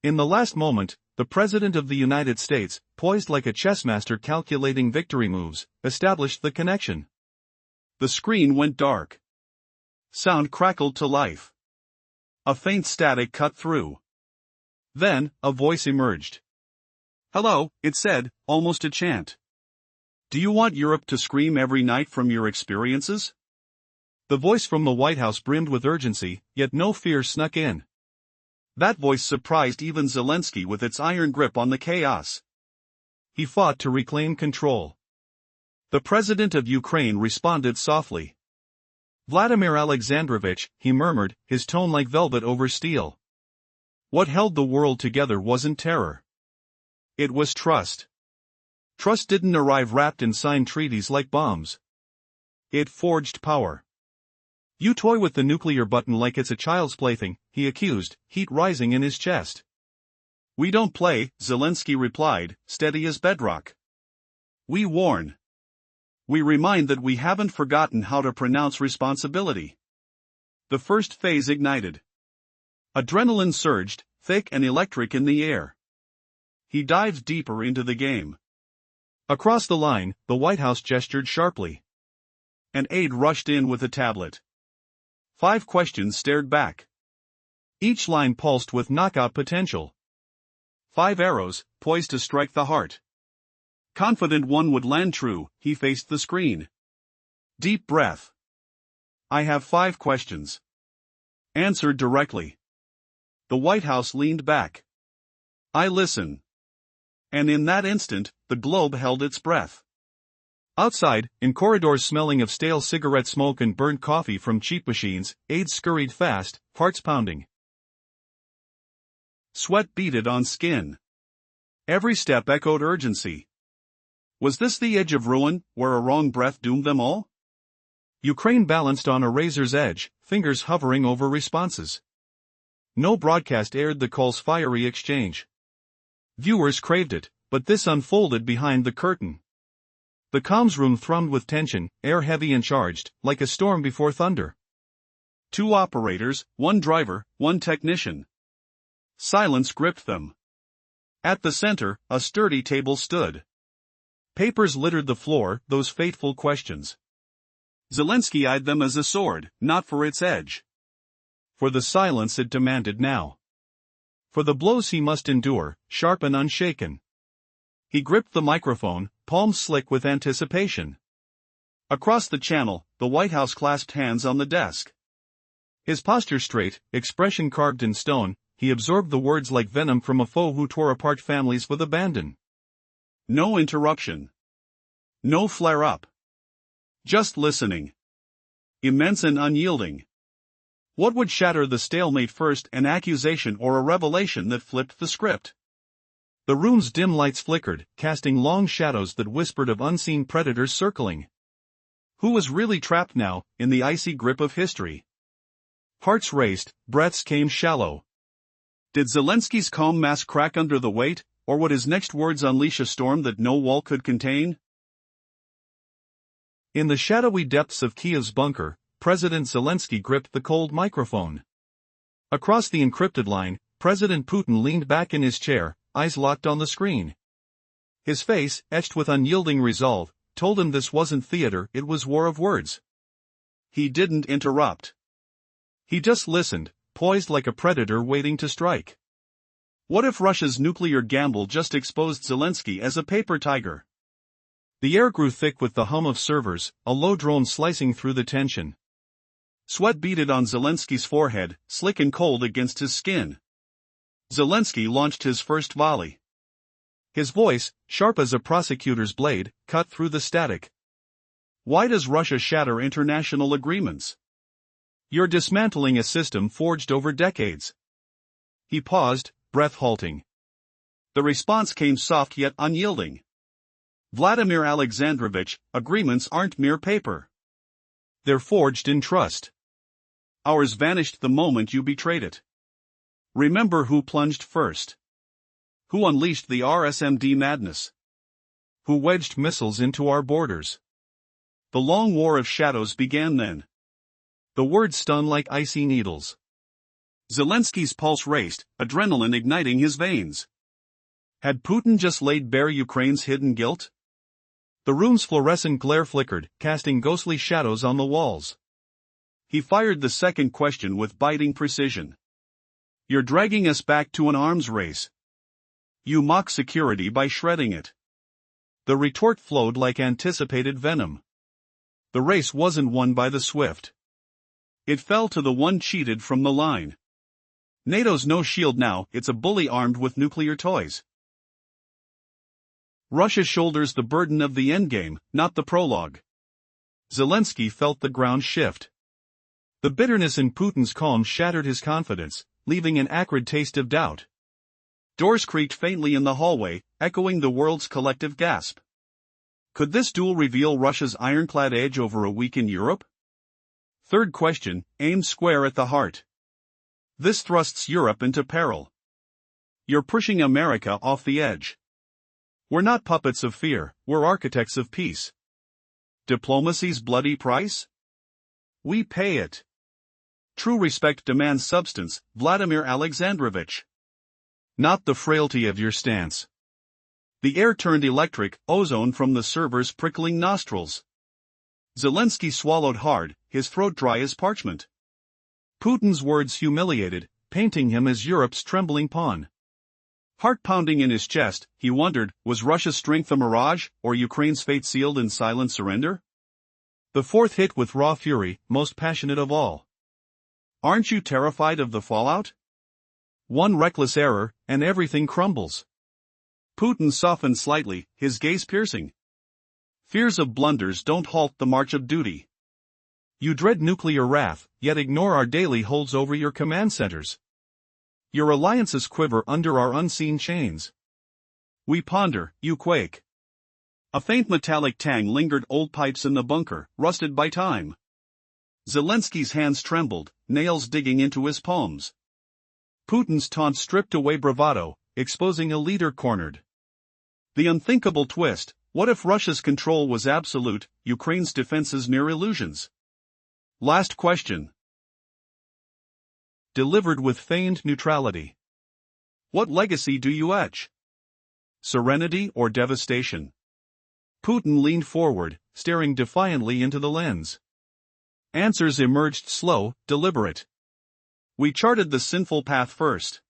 In the last moment, the President of the United States, poised like a chessmaster calculating victory moves, established the connection. The screen went dark. Sound crackled to life. A faint static cut through. Then, a voice emerged. "Hello," it said, almost a chant. "Do you want Europe to scream every night from your experiences?" The voice from the White House brimmed with urgency, yet no fear snuck in. That voice surprised even Zelensky with its iron grip on the chaos. He fought to reclaim control. The President of Ukraine responded softly. "Vladimir Alexandrovich," he murmured, his tone like velvet over steel. What held the world together wasn't terror. It was trust. Trust didn't arrive wrapped in signed treaties like bombs. It forged power. "You toy with the nuclear button like it's a child's plaything," he accused, heat rising in his chest. "We don't play," Zelensky replied, steady as bedrock. "We warn. We remind that we haven't forgotten how to pronounce responsibility." The first phase ignited. Adrenaline surged, thick and electric in the air. He dived deeper into the game. Across the line, the White House gestured sharply. An aide rushed in with a tablet. 5 questions stared back. Each line pulsed with knockout potential. 5 arrows, poised to strike the heart. Confident one would land true, he faced the screen. Deep breath. "I have 5 questions. Answered directly." The White House leaned back. "I listen." And in that instant, the globe held its breath. Outside, in corridors smelling of stale cigarette smoke and burnt coffee from cheap machines, aides scurried fast, hearts pounding. Sweat beaded on skin. Every step echoed urgency. Was this the edge of ruin, where a wrong breath doomed them all? Ukraine balanced on a razor's edge, fingers hovering over responses. No broadcast aired the call's fiery exchange. Viewers craved it, but this unfolded behind the curtain. The comms room thrummed with tension, air heavy and charged, like a storm before thunder. 2 operators, 1 driver, 1 technician. Silence gripped them. At the center, a sturdy table stood. Papers littered the floor, those fateful questions. Zelensky eyed them as a sword, not for its edge. For the silence it demanded now. For the blows he must endure, sharp and unshaken. He gripped the microphone, palms slick with anticipation. Across the channel, the White House clasped hands on the desk. His posture straight, expression carved in stone, he absorbed the words like venom from a foe who tore apart families with abandon. No interruption. No flare-up. Just listening. Immense and unyielding. What would shatter the stalemate first, an accusation or a revelation that flipped the script? The room's dim lights flickered, casting long shadows that whispered of unseen predators circling. Who was really trapped now, in the icy grip of history? Hearts raced, breaths came shallow. Did Zelensky's calm mask crack under the weight, or would his next words unleash a storm that no wall could contain? In the shadowy depths of Kiev's bunker, President Zelensky gripped the cold microphone. Across the encrypted line, President Putin leaned back in his chair, eyes locked on the screen. His face, etched with unyielding resolve, told him this wasn't theater, it was war of words. He didn't interrupt. He just listened, poised like a predator waiting to strike. What if Russia's nuclear gamble just exposed Zelensky as a paper tiger? The air grew thick with the hum of servers, a low drone slicing through the tension. Sweat beaded on Zelensky's forehead, slick and cold against his skin. Zelensky launched his first volley. His voice, sharp as a prosecutor's blade, cut through the static. Why does Russia shatter international agreements? You're dismantling a system forged over decades. He paused, breath halting. The response came soft yet unyielding. Vladimir Alexandrovich, agreements aren't mere paper. They're forged in trust. Ours vanished the moment you betrayed it. Remember who plunged first. Who unleashed the RSMD madness. Who wedged missiles into our borders. The long war of shadows began then. The words stung like icy needles. Zelensky's pulse raced, adrenaline igniting his veins. Had Putin just laid bare Ukraine's hidden guilt? The room's fluorescent glare flickered, casting ghostly shadows on the walls. He fired the second question with biting precision. You're dragging us back to an arms race. You mock security by shredding it. The retort flowed like anticipated venom. The race wasn't won by the swift. It fell to the one cheated from the line. NATO's no shield now, it's a bully armed with nuclear toys. Russia shoulders the burden of the endgame, not the prologue. Zelensky felt the ground shift. The bitterness in Putin's calm shattered his confidence, leaving an acrid taste of doubt. Doors creaked faintly in the hallway, echoing the world's collective gasp. Could this duel reveal Russia's ironclad edge over a week in Europe? Third question, aimed square at the heart. This thrusts Europe into peril. You're pushing America off the edge. We're not puppets of fear, we're architects of peace. Diplomacy's bloody price? We pay it. True respect demands substance, Vladimir Alexandrovich. Not the frailty of your stance. The air turned electric, ozone from the server's prickling nostrils. Zelensky swallowed hard, his throat dry as parchment. Putin's words humiliated, painting him as Europe's trembling pawn. Heart pounding in his chest, he wondered, was Russia's strength a mirage, or Ukraine's fate sealed in silent surrender? The fourth hit with raw fury, most passionate of all. Aren't you terrified of the fallout? One reckless error, and everything crumbles. Putin softened slightly, his gaze piercing. Fears of blunders don't halt the march of duty. You dread nuclear wrath, yet ignore our daily holds over your command centers. Your alliances quiver under our unseen chains. We ponder, you quake. A faint metallic tang lingered old pipes in the bunker, rusted by time. Zelensky's hands trembled, nails digging into his palms. Putin's taunt stripped away bravado, exposing a leader cornered. The unthinkable twist, what if Russia's control was absolute, Ukraine's defenses mere illusions? Last question. Delivered with feigned neutrality. What legacy do you etch? Serenity or devastation? Putin leaned forward, staring defiantly into the lens. Answers emerged slow, deliberate. We charted the sinful path first.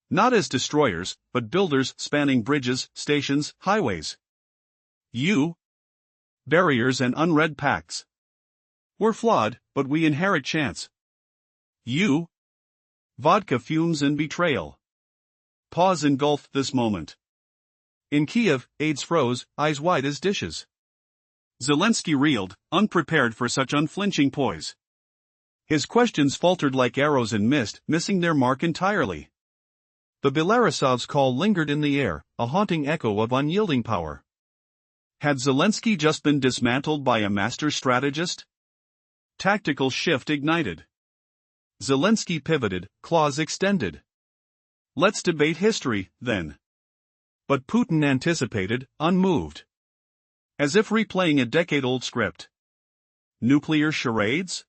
Not as destroyers, but builders spanning bridges, stations, highways. You? Barriers and unread pacts. We're flawed, but we inherit chance. You? Vodka fumes and betrayal. Pause engulfed this moment. In Kiev, aides froze, eyes wide as dishes. Zelensky reeled, unprepared for such unflinching poise. His questions faltered like arrows in mist, missing their mark entirely. The Belarusov's call lingered in the air, a haunting echo of unyielding power. Had Zelensky just been dismantled by a master strategist? Tactical shift ignited. Zelensky pivoted, claws extended. Let's debate history, then. But Putin anticipated, unmoved. As if replaying a decade-old script. Nuclear charades?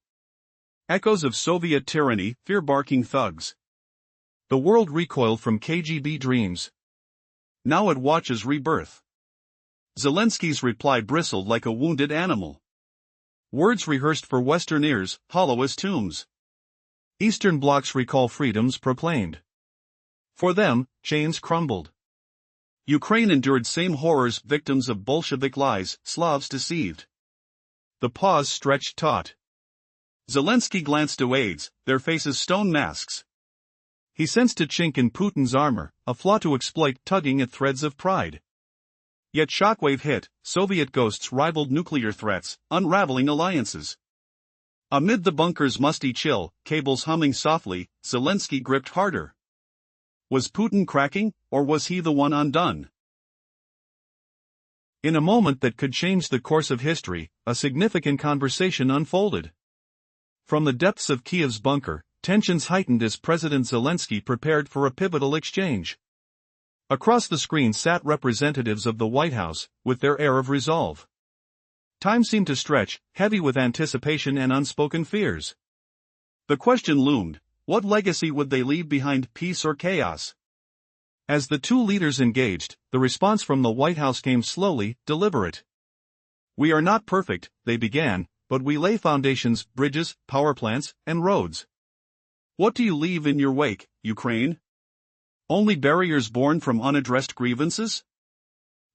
Echoes of Soviet tyranny, fear-barking thugs. The world recoiled from KGB dreams. Now it watches rebirth. Zelensky's reply bristled like a wounded animal. Words rehearsed for Western ears, hollow as tombs. Eastern blocs recall freedoms proclaimed. For them, chains crumbled. Ukraine endured same horrors, victims of Bolshevik lies, Slavs deceived. The pause stretched taut. Zelensky glanced to aides, their faces stone masks. He sensed a chink in Putin's armor, a flaw to exploit, tugging at threads of pride. Yet shockwave hit, Soviet ghosts rivaled nuclear threats, unraveling alliances. Amid the bunker's musty chill, cables humming softly, Zelensky gripped harder. Was Putin cracking, or was he the one undone? In a moment that could change the course of history, a significant conversation unfolded. From the depths of Kiev's bunker, tensions heightened as President Zelensky prepared for a pivotal exchange. Across the screen sat representatives of the White House, with their air of resolve. Time seemed to stretch, heavy with anticipation and unspoken fears. The question loomed, What legacy would they leave behind, peace or chaos? As the two leaders engaged, the response from the White House came slowly, deliberate. We are not perfect, they began, but we lay foundations, bridges, power plants, and roads. What do you leave in your wake, Ukraine? Only barriers born from unaddressed grievances?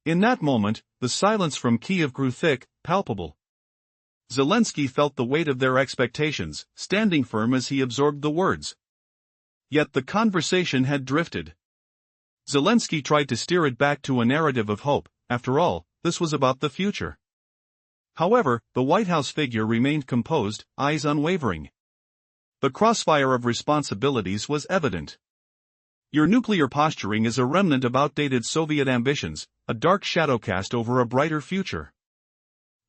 In that moment, the silence from Kiev grew thick, palpable. Zelensky felt the weight of their expectations, standing firm as he absorbed the words. Yet the conversation had drifted. Zelensky tried to steer it back to a narrative of hope. After all, this was about the future. However, the White House figure remained composed, eyes unwavering. The crossfire of responsibilities was evident. Your nuclear posturing is a remnant of outdated Soviet ambitions, a dark shadow cast over a brighter future.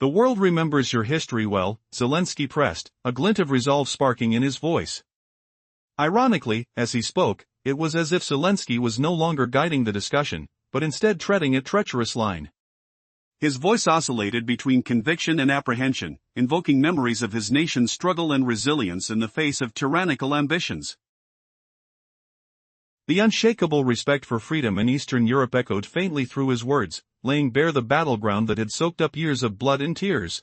The world remembers your history well, Zelensky pressed, a glint of resolve sparking in his voice. Ironically, as he spoke, it was as if Zelensky was no longer guiding the discussion, but instead treading a treacherous line. His voice oscillated between conviction and apprehension, invoking memories of his nation's struggle and resilience in the face of tyrannical ambitions. The unshakable respect for freedom in Eastern Europe echoed faintly through his words, laying bare the battleground that had soaked up years of blood and tears.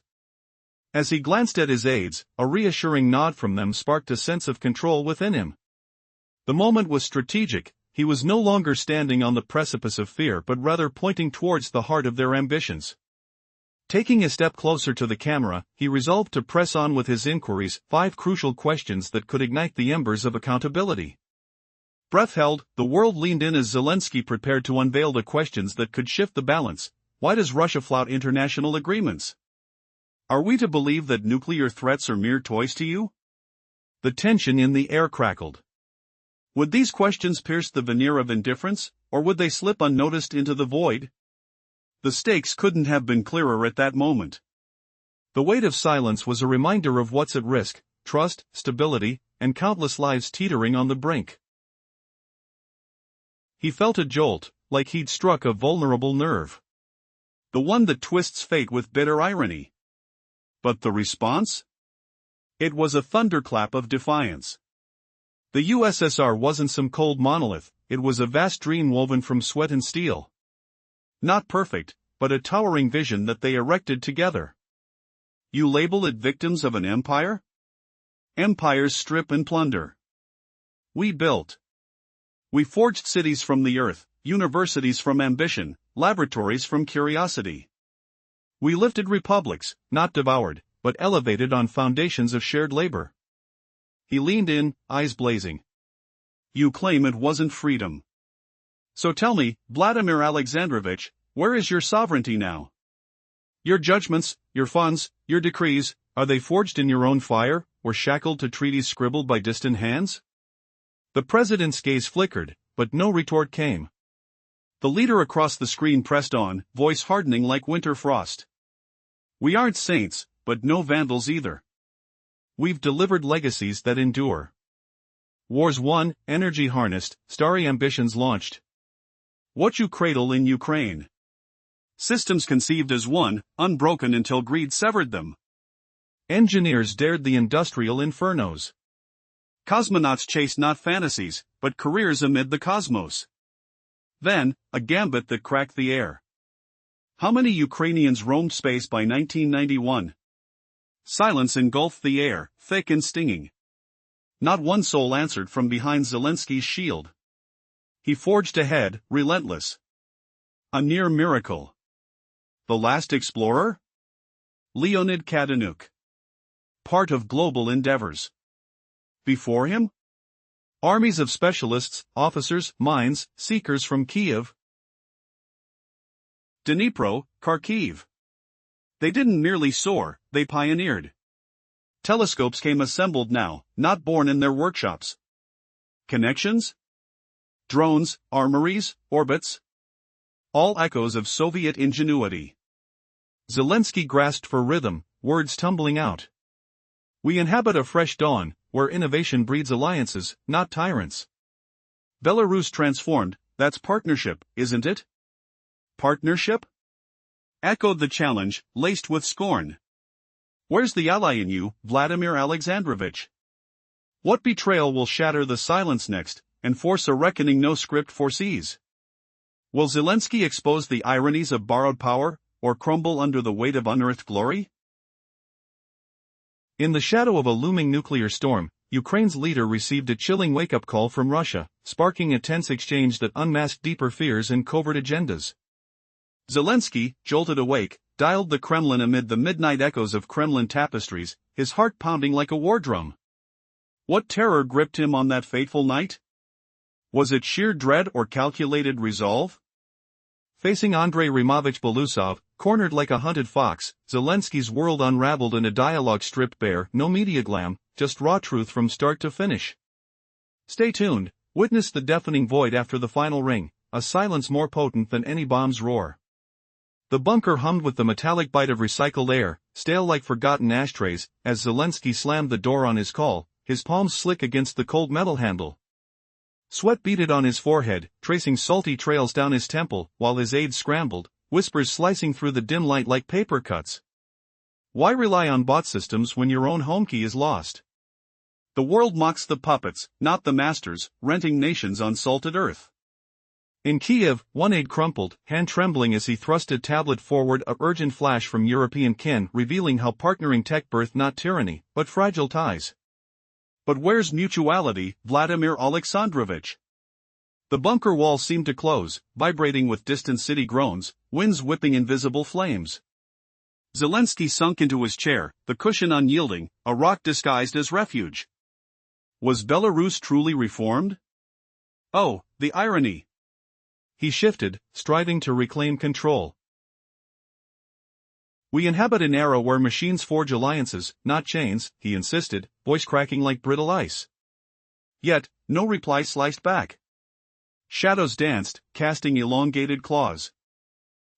As he glanced at his aides, a reassuring nod from them sparked a sense of control within him. The moment was strategic. He was no longer standing on the precipice of fear but rather pointing towards the heart of their ambitions. Taking a step closer to the camera, he resolved to press on with his inquiries, 5 crucial questions that could ignite the embers of accountability. Breath held, the world leaned in as Zelensky prepared to unveil the questions that could shift the balance. Why does Russia flout international agreements? Are we to believe that nuclear threats are mere toys to you? The tension in the air crackled. Would these questions pierce the veneer of indifference, or would they slip unnoticed into the void? The stakes couldn't have been clearer at that moment. The weight of silence was a reminder of what's at risk: trust, stability, and countless lives teetering on the brink. He felt a jolt, like he'd struck a vulnerable nerve. The one that twists fate with bitter irony. But the response? It was a thunderclap of defiance. The USSR wasn't some cold monolith, it was a vast dream woven from sweat and steel. Not perfect, but a towering vision that they erected together. You label it victims of an empire? Empires strip and plunder. We built. We forged cities from the earth, universities from ambition, laboratories from curiosity. We lifted republics, not devoured, but elevated on foundations of shared labor. He leaned in, eyes blazing. You claim it wasn't freedom. So tell me, Vladimir Alexandrovich, where is your sovereignty now? Your judgments, your funds, your decrees, are they forged in your own fire, or shackled to treaties scribbled by distant hands? The president's gaze flickered, but no retort came. The leader across the screen pressed on, voice hardening like winter frost. We aren't saints, but no vandals either. We've delivered legacies that endure. Wars won, energy harnessed, starry ambitions launched. What you cradle in Ukraine? Systems conceived as one, unbroken until greed severed them. Engineers dared the industrial infernos. Cosmonauts chased not fantasies, but careers amid the cosmos. Then, a gambit that cracked the air. How many Ukrainians roamed space by 1991? Silence engulfed the air, thick and stinging. Not one soul answered from behind Zelensky's shield. He forged ahead, relentless. A near miracle. The last explorer? Leonid Kadeniuk. Part of global endeavors. Before him? Armies of specialists, officers, minds, seekers from Kiev, Dnipro, Kharkiv. They didn't merely soar, they pioneered. Telescopes came assembled now, not born in their workshops. Connections? Drones, armories, orbits. All echoes of Soviet ingenuity. Zelensky grasped for rhythm, words tumbling out. We inhabit a fresh dawn, where innovation breeds alliances, not tyrants. Belarus transformed, that's partnership, isn't it? Partnership? Echoed the challenge, laced with scorn. Where's the ally in you, Vladimir Alexandrovich? What betrayal will shatter the silence next, and force a reckoning no script foresees? Will Zelensky expose the ironies of borrowed power, or crumble under the weight of unearthed glory? In the shadow of a looming nuclear storm, Ukraine's leader received a chilling wake-up call from Russia, sparking a tense exchange that unmasked deeper fears and covert agendas. Zelensky, jolted awake, dialed the Kremlin amid the midnight echoes of Kremlin tapestries, his heart pounding like a war drum. What terror gripped him on that fateful night? Was it sheer dread or calculated resolve? Facing Andrei Rimovich Belousov, cornered like a hunted fox, Zelensky's world unraveled in a dialogue stripped bare, no media glam, just raw truth from start to finish. Stay tuned, witness the deafening void after the final ring, a silence more potent than any bomb's roar. The bunker hummed with the metallic bite of recycled air, stale like forgotten ashtrays, as Zelensky slammed the door on his call, his palms slick against the cold metal handle. Sweat beaded on his forehead, tracing salty trails down his temple, while his aides scrambled, whispers slicing through the dim light like paper cuts. Why rely on bot systems when your own home key is lost? The world mocks the puppets, not the masters, renting nations on salted earth. In Kiev, one aide crumpled, hand trembling as he thrust a tablet forward, a urgent flash from European kin revealing how partnering tech birthed not tyranny, but fragile ties. But where's mutuality, Vladimir Alexandrovich? The bunker wall seemed to close, vibrating with distant city groans, winds whipping invisible flames. Zelensky sunk into his chair, the cushion unyielding, a rock disguised as refuge. Was Belarus truly reformed? Oh, the irony! He shifted, striving to reclaim control. We inhabit an era where machines forge alliances, not chains, he insisted, voice cracking like brittle ice. Yet, no reply sliced back. Shadows danced, casting elongated claws.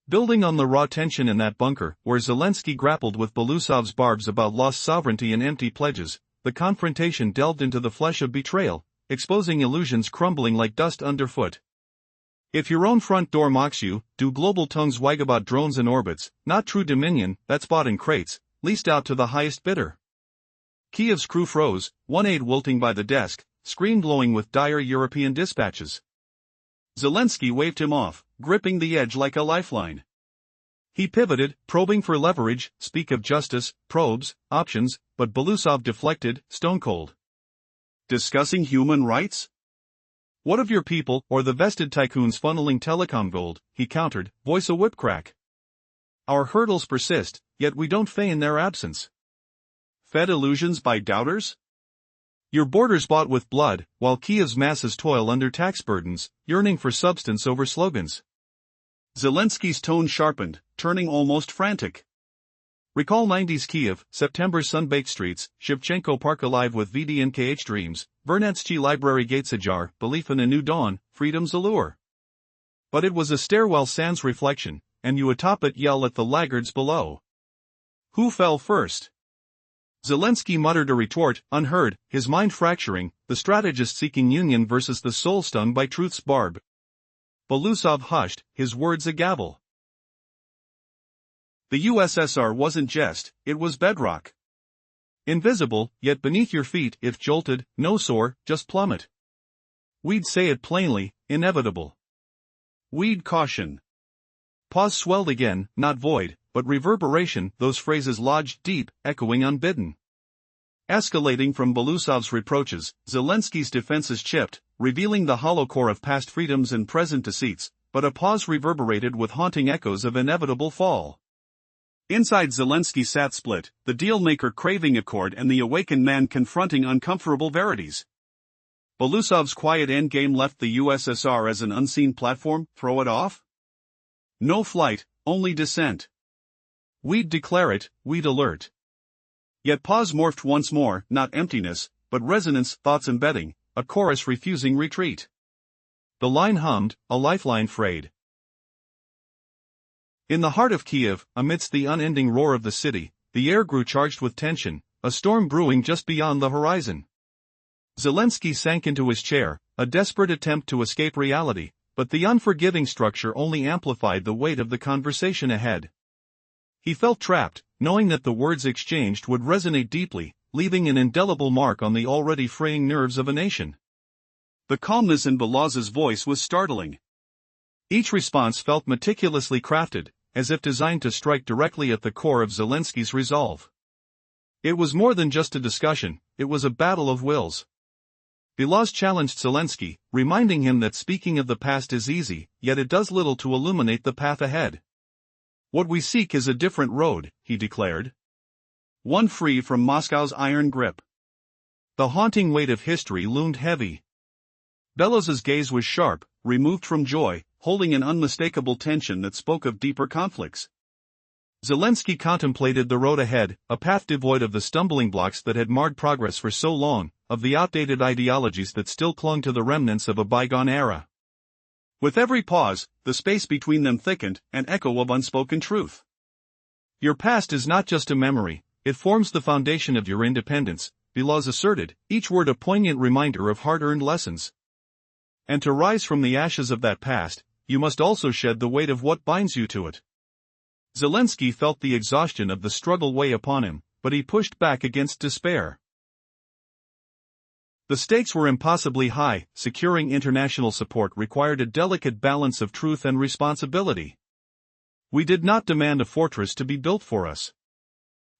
Building on the raw tension in that bunker, where Zelensky grappled with Belousov's barbs about lost sovereignty and empty pledges, the confrontation delved into the flesh of betrayal, exposing illusions crumbling like dust underfoot. If your own front door mocks you, do global tongues wag about drones and orbits, not true dominion, that's bought in crates, leased out to the highest bidder. Kiev's crew froze, one aide wilting by the desk, screen glowing with dire European dispatches. Zelensky waved him off, gripping the edge like a lifeline. He pivoted, probing for leverage, speak of justice, probes, options, but Belousov deflected, stone cold. Discussing human rights? What of your people, or the vested tycoons funneling telecom gold, he countered, voice a whip crack. Our hurdles persist, yet we don't feign their absence. Fed illusions by doubters? Your borders bought with blood, while Kiev's masses toil under tax burdens, yearning for substance over slogans. Zelensky's tone sharpened, turning almost frantic. Recall 90s Kiev, September's sun-baked streets, Shevchenko Park alive with VDNKH dreams, Vernadsky Library gates ajar, belief in a new dawn, freedom's allure. But it was a stairwell sans reflection, and you atop it yell at the laggards below. Who fell first? Zelensky muttered a retort, unheard, his mind fracturing, the strategist seeking union versus the soul stung by truth's barb. Belousov hushed, his words a gavel. The USSR wasn't jest, it was bedrock. Invisible, yet beneath your feet, if jolted, no soar, just plummet. We'd say it plainly, inevitable. We'd caution. Pause swelled again, not void, but reverberation, those phrases lodged deep, echoing unbidden. Escalating from Belousov's reproaches, Zelensky's defenses chipped, revealing the hollow core of past freedoms and present deceits, but a pause reverberated with haunting echoes of inevitable fall. Inside Zelensky sat split, the deal-maker craving accord and the awakened man confronting uncomfortable verities. Belousov's quiet endgame left the USSR as an unseen platform, throw it off? No flight, only descent. We'd declare it, we'd alert. Yet pause morphed once more, not emptiness, but resonance, thoughts embedding, a chorus refusing retreat. The line hummed, a lifeline frayed. In the heart of Kiev, amidst the unending roar of the city, the air grew charged with tension, a storm brewing just beyond the horizon. Zelensky sank into his chair, a desperate attempt to escape reality, but the unforgiving structure only amplified the weight of the conversation ahead. He felt trapped, knowing that the words exchanged would resonate deeply, leaving an indelible mark on the already fraying nerves of a nation. The calmness in Belaz's voice was startling. Each response felt meticulously crafted, as if designed to strike directly at the core of Zelensky's resolve. It was more than just a discussion, it was a battle of wills. Belaz challenged Zelensky, reminding him that speaking of the past is easy, yet it does little to illuminate the path ahead. What we seek is a different road, he declared. One free from Moscow's iron grip. The haunting weight of history loomed heavy. Belaz's gaze was sharp, removed from joy, holding an unmistakable tension that spoke of deeper conflicts. Zelensky contemplated the road ahead, a path devoid of the stumbling blocks that had marred progress for so long, of the outdated ideologies that still clung to the remnants of a bygone era. With every pause, the space between them thickened, an echo of unspoken truth. Your past is not just a memory, it forms the foundation of your independence, Belaz asserted, each word a poignant reminder of hard-earned lessons. And to rise from the ashes of that past, you must also shed the weight of what binds you to it. Zelensky felt the exhaustion of the struggle weigh upon him, but he pushed back against despair. The stakes were impossibly high, securing international support required a delicate balance of truth and responsibility. We did not demand a fortress to be built for us.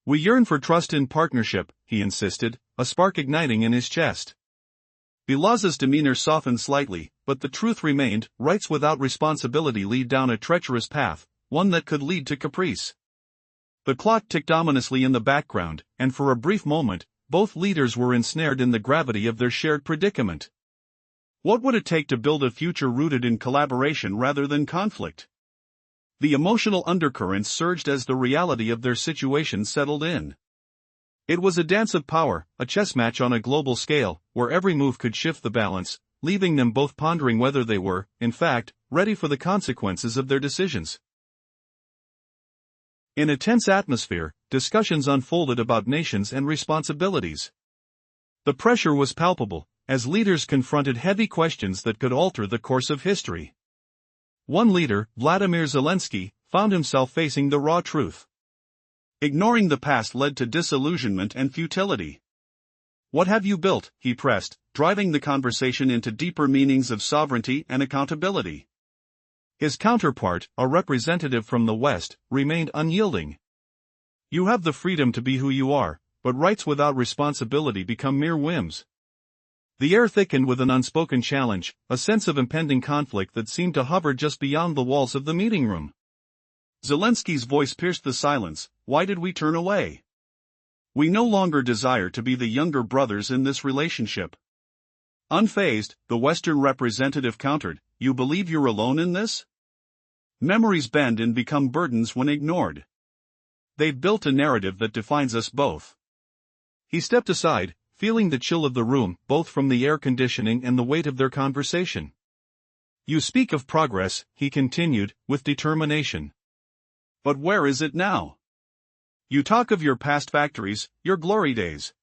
We yearn for trust in partnership, he insisted, a spark igniting in his chest. Belaz's demeanor softened slightly, but the truth remained, rights without responsibility lead down a treacherous path, one that could lead to caprice. The clock ticked ominously in the background, and for a brief moment, both leaders were ensnared in the gravity of their shared predicament. What would it take to build a future rooted in collaboration rather than conflict? The emotional undercurrents surged as the reality of their situation settled in. It was a dance of power, a chess match on a global scale, where every move could shift the balance, leaving them both pondering whether they were, in fact, ready for the consequences of their decisions. In a tense atmosphere, discussions unfolded about nations and responsibilities. The pressure was palpable, as leaders confronted heavy questions that could alter the course of history. One leader, Vladimir Zelensky, found himself facing the raw truth. Ignoring the past led to disillusionment and futility. What have you built, he pressed, driving the conversation into deeper meanings of sovereignty and accountability. His counterpart, a representative from the West, remained unyielding. You have the freedom to be who you are, but rights without responsibility become mere whims. The air thickened with an unspoken challenge, a sense of impending conflict that seemed to hover just beyond the walls of the meeting room. Zelensky's voice pierced the silence. Why did we turn away? We no longer desire to be the younger brothers in this relationship. Unfazed, the Western representative countered, you believe you're alone in this? Memories bend and become burdens when ignored. They've built a narrative that defines us both. He stepped aside, feeling the chill of the room, both from the air conditioning and the weight of their conversation. You speak of progress, he continued, with determination. But where is it now? You talk of your past factories, your glory days.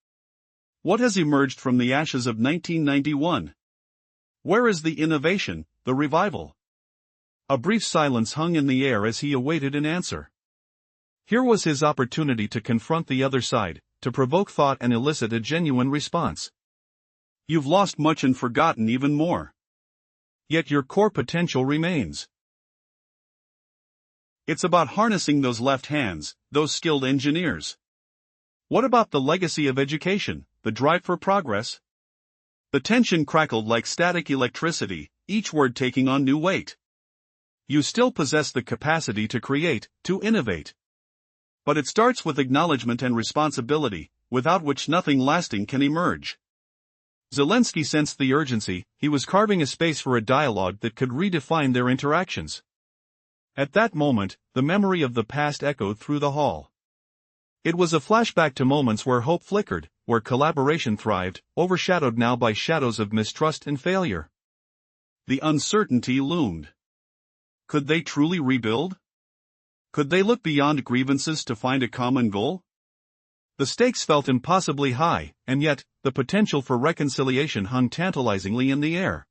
What has emerged from the ashes of 1991? Where is the innovation, the revival? A brief silence hung in the air as he awaited an answer. Here was his opportunity to confront the other side, to provoke thought and elicit a genuine response. You've lost much and forgotten even more. Yet your core potential remains. It's about harnessing those left hands, those skilled engineers. What about the legacy of education, the drive for progress? The tension crackled like static electricity, each word taking on new weight. You still possess the capacity to create, to innovate. But it starts with acknowledgement and responsibility, without which nothing lasting can emerge. Zelensky sensed the urgency, he was carving a space for a dialogue that could redefine their interactions. At that moment, the memory of the past echoed through the hall. It was a flashback to moments where hope flickered, where collaboration thrived, overshadowed now by shadows of mistrust and failure. The uncertainty loomed. Could they truly rebuild? Could they look beyond grievances to find a common goal? The stakes felt impossibly high, and yet, the potential for reconciliation hung tantalizingly in the air.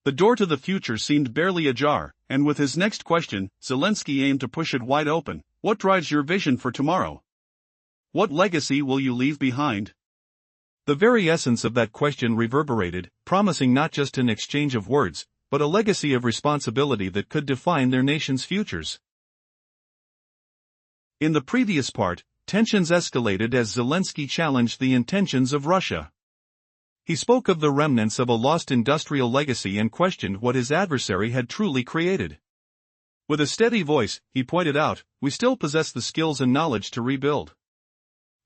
The door to the future seemed barely ajar, and with his next question, Zelensky aimed to push it wide open. What drives your vision for tomorrow? What legacy will you leave behind? The very essence of that question reverberated, promising not just an exchange of words, but a legacy of responsibility that could define their nation's futures. In the previous part, tensions escalated as Zelensky challenged the intentions of Russia. He spoke of the remnants of a lost industrial legacy and questioned what his adversary had truly created. With a steady voice, he pointed out, "We still possess the skills and knowledge to rebuild."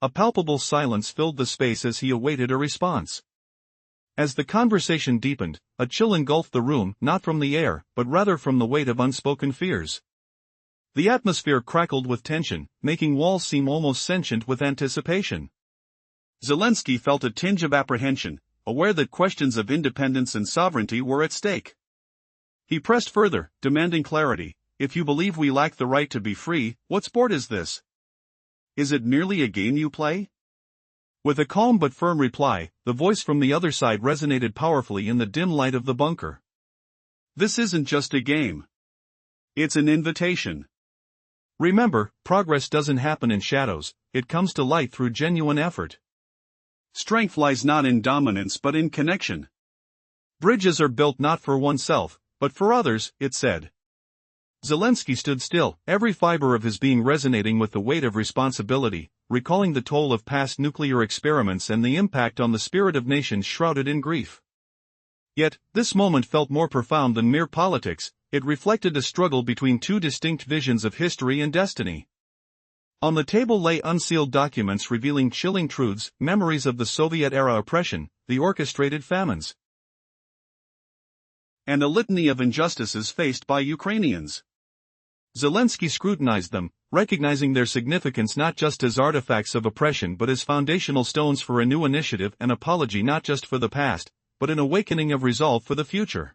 A palpable silence filled the space as he awaited a response. As the conversation deepened, a chill engulfed the room, not from the air, but rather from the weight of unspoken fears. The atmosphere crackled with tension, making walls seem almost sentient with anticipation. Zelensky felt a tinge of apprehension, aware that questions of independence and sovereignty were at stake. He pressed further, demanding clarity. "If you believe we lack the right to be free, what sport is this? Is it merely a game you play?" With a calm but firm reply, the voice from the other side resonated powerfully in the dim light of the bunker. "This isn't just a game. It's an invitation. Remember, progress doesn't happen in shadows, it comes to light through genuine effort. Strength lies not in dominance but in connection. Bridges are built not for oneself, but for others," it said. Zelensky stood still, every fiber of his being resonating with the weight of responsibility, recalling the toll of past nuclear experiments and the impact on the spirit of nations shrouded in grief. Yet, this moment felt more profound than mere politics. It reflected a struggle between two distinct visions of history and destiny. On the table lay unsealed documents revealing chilling truths, memories of the Soviet-era oppression, the orchestrated famines, and a litany of injustices faced by Ukrainians. Zelensky scrutinized them, recognizing their significance not just as artifacts of oppression but as foundational stones for a new initiative, an apology not just for the past, but an awakening of resolve for the future.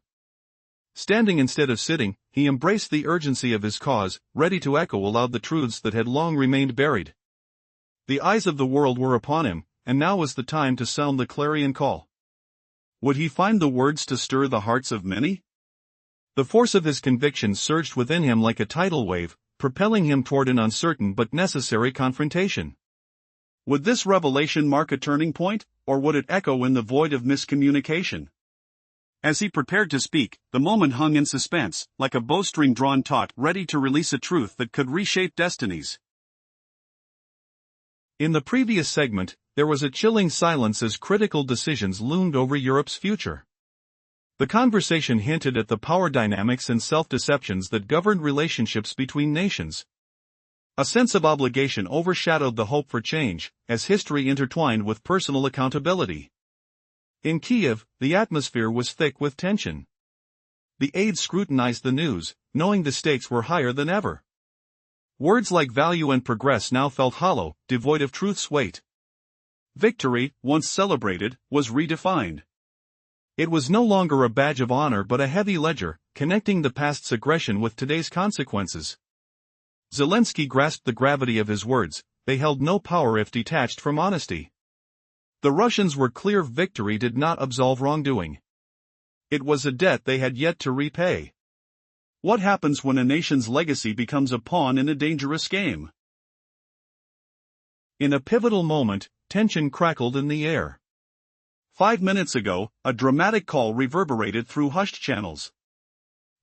Standing instead of sitting, he embraced the urgency of his cause, ready to echo aloud the truths that had long remained buried. The eyes of the world were upon him, and now was the time to sound the clarion call. Would he find the words to stir the hearts of many? The force of his conviction surged within him like a tidal wave, propelling him toward an uncertain but necessary confrontation. Would this revelation mark a turning point, or would it echo in the void of miscommunication? As he prepared to speak, the moment hung in suspense, like a bowstring drawn taut, ready to release a truth that could reshape destinies. In the previous segment, there was a chilling silence as critical decisions loomed over Europe's future. The conversation hinted at the power dynamics and self-deceptions that governed relationships between nations. A sense of obligation overshadowed the hope for change, as history intertwined with personal accountability. In Kiev, the atmosphere was thick with tension. The aides scrutinized the news, knowing the stakes were higher than ever. Words like value and progress now felt hollow, devoid of truth's weight. Victory, once celebrated, was redefined. It was no longer a badge of honor but a heavy ledger, connecting the past's aggression with today's consequences. Zelensky grasped the gravity of his words. They held no power if detached from honesty. The Russians were clear victory did not absolve wrongdoing. It was a debt they had yet to repay. What happens when a nation's legacy becomes a pawn in a dangerous game? In a pivotal moment, tension crackled in the air. 5 minutes ago, a dramatic call reverberated through hushed channels.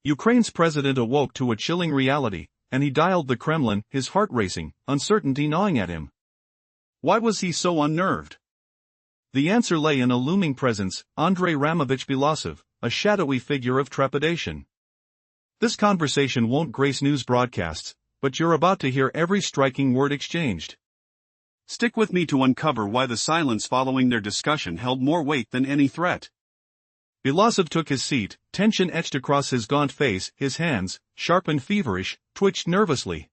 Ukraine's president awoke to a chilling reality, and he dialed the Kremlin, his heart racing, uncertainty gnawing at him. Why was he so unnerved? The answer lay in a looming presence, Andrei Ramovich Belousov, a shadowy figure of trepidation. This conversation won't grace news broadcasts, but you're about to hear every striking word exchanged. Stick with me to uncover why the silence following their discussion held more weight than any threat. Belousov took his seat, tension etched across his gaunt face, his hands, sharp and feverish, twitched nervously.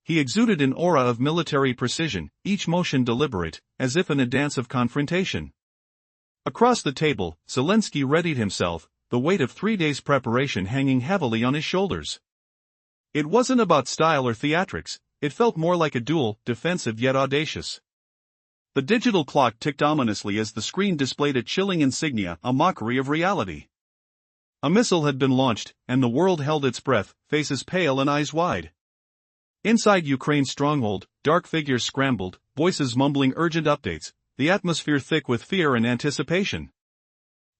He exuded an aura of military precision, each motion deliberate, as if in a dance of confrontation. Across the table, Zelensky readied himself, the weight of 3 days' preparation hanging heavily on his shoulders. It wasn't about style or theatrics, it felt more like a duel, defensive yet audacious. The digital clock ticked ominously as the screen displayed a chilling insignia, a mockery of reality. A missile had been launched, and the world held its breath, faces pale and eyes wide. Inside Ukraine's stronghold, dark figures scrambled, voices mumbling urgent updates, the atmosphere thick with fear and anticipation.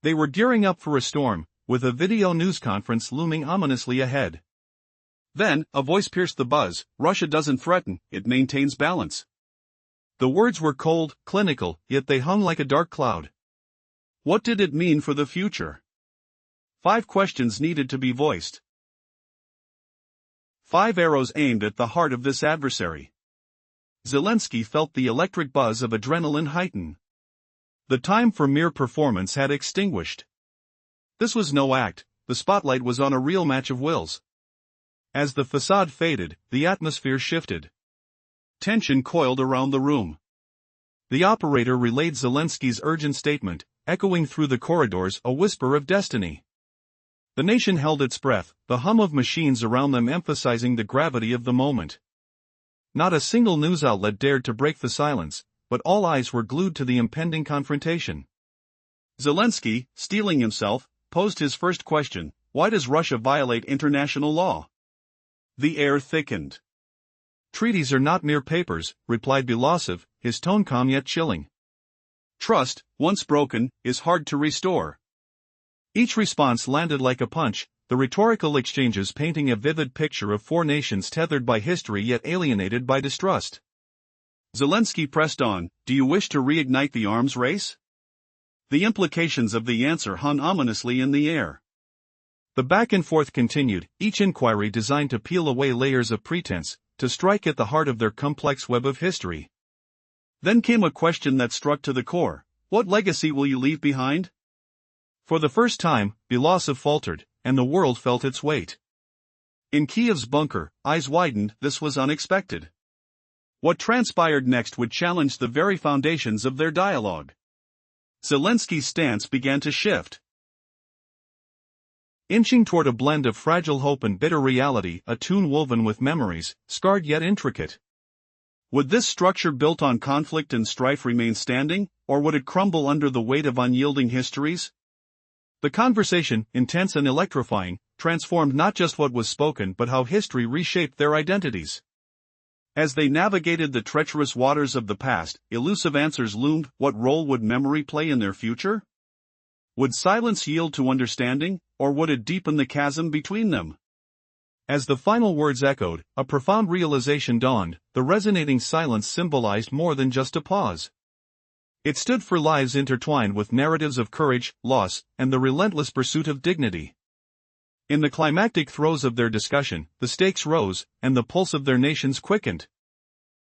They were gearing up for a storm, with a video news conference looming ominously ahead. Then, a voice pierced the buzz: "Russia doesn't threaten, it maintains balance." The words were cold, clinical, yet they hung like a dark cloud. What did it mean for the future? 5 questions needed to be voiced. 5 arrows aimed at the heart of this adversary. Zelensky felt the electric buzz of adrenaline heighten. The time for mere performance had extinguished. This was no act, the spotlight was on a real match of wills. As the facade faded, the atmosphere shifted. Tension coiled around the room. The operator relayed Zelensky's urgent statement, echoing through the corridors a whisper of destiny. The nation held its breath, the hum of machines around them emphasizing the gravity of the moment. Not a single news outlet dared to break the silence, but all eyes were glued to the impending confrontation. Zelensky, steeling himself, posed his first question: why does Russia violate international law? The air thickened. "Treaties are not mere papers," replied Belousov, his tone calm yet chilling. "Trust, once broken, is hard to restore." Each response landed like a punch, the rhetorical exchanges painting a vivid picture of 4 nations tethered by history yet alienated by distrust. Zelensky pressed on: "Do you wish to reignite the arms race?" The implications of the answer hung ominously in the air. The back and forth continued, each inquiry designed to peel away layers of pretense, to strike at the heart of their complex web of history. Then came a question that struck to the core: what legacy will you leave behind? For the first time, Belousov faltered, and the world felt its weight. In Kiev's bunker, eyes widened. This was unexpected. What transpired next would challenge the very foundations of their dialogue. Zelensky's stance began to shift. Inching toward a blend of fragile hope and bitter reality, a tune woven with memories, scarred yet intricate. Would this structure built on conflict and strife remain standing, or would it crumble under the weight of unyielding histories? The conversation, intense and electrifying, transformed not just what was spoken but how history reshaped their identities. As they navigated the treacherous waters of the past, elusive answers loomed. What role would memory play in their future? Would silence yield to understanding, or would it deepen the chasm between them? As the final words echoed, a profound realization dawned: the resonating silence symbolized more than just a pause. It stood for lives intertwined with narratives of courage, loss, and the relentless pursuit of dignity. In the climactic throes of their discussion, the stakes rose, and the pulse of their nations quickened.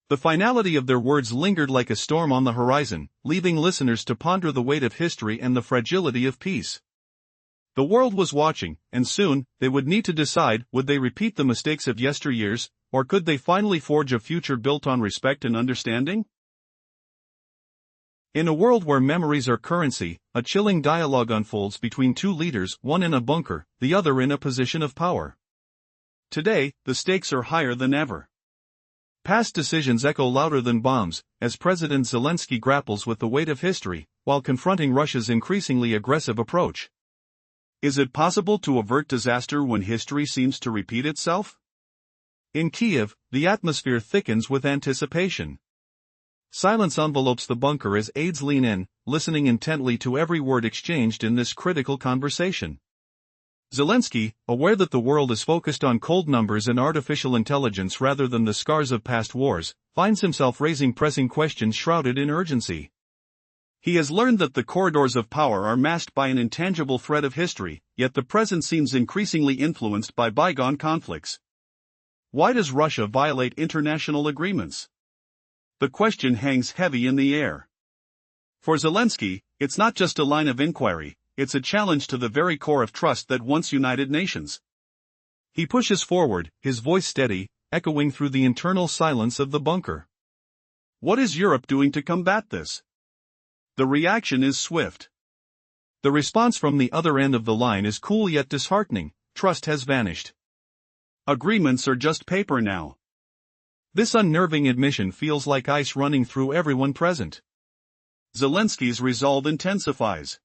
The finality of their words lingered like a storm on the horizon, leaving listeners to ponder the weight of history and the fragility of peace. The world was watching, and soon, they would need to decide: would they repeat the mistakes of yesteryears, or could they finally forge a future built on respect and understanding? In a world where memories are currency, a chilling dialogue unfolds between 2 leaders, one in a bunker, the other in a position of power. Today, the stakes are higher than ever. Past decisions echo louder than bombs, as President Zelensky grapples with the weight of history, while confronting Russia's increasingly aggressive approach. Is it possible to avert disaster when history seems to repeat itself? In Kiev, the atmosphere thickens with anticipation. Silence envelopes the bunker as aides lean in, listening intently to every word exchanged in this critical conversation. Zelensky, aware that the world is focused on cold numbers and artificial intelligence rather than the scars of past wars, finds himself raising pressing questions shrouded in urgency. He has learned that the corridors of power are masked by an intangible thread of history, yet the present seems increasingly influenced by bygone conflicts. Why does Russia violate international agreements? The question hangs heavy in the air. For Zelensky, it's not just a line of inquiry, it's a challenge to the very core of trust that once united nations. He pushes forward, his voice steady, echoing through the internal silence of the bunker. What is Europe doing to combat this? The reaction is swift. The response from the other end of the line is cool yet disheartening: trust has vanished. Agreements are just paper now. This unnerving admission feels like ice running through everyone present. Zelensky's resolve intensifies.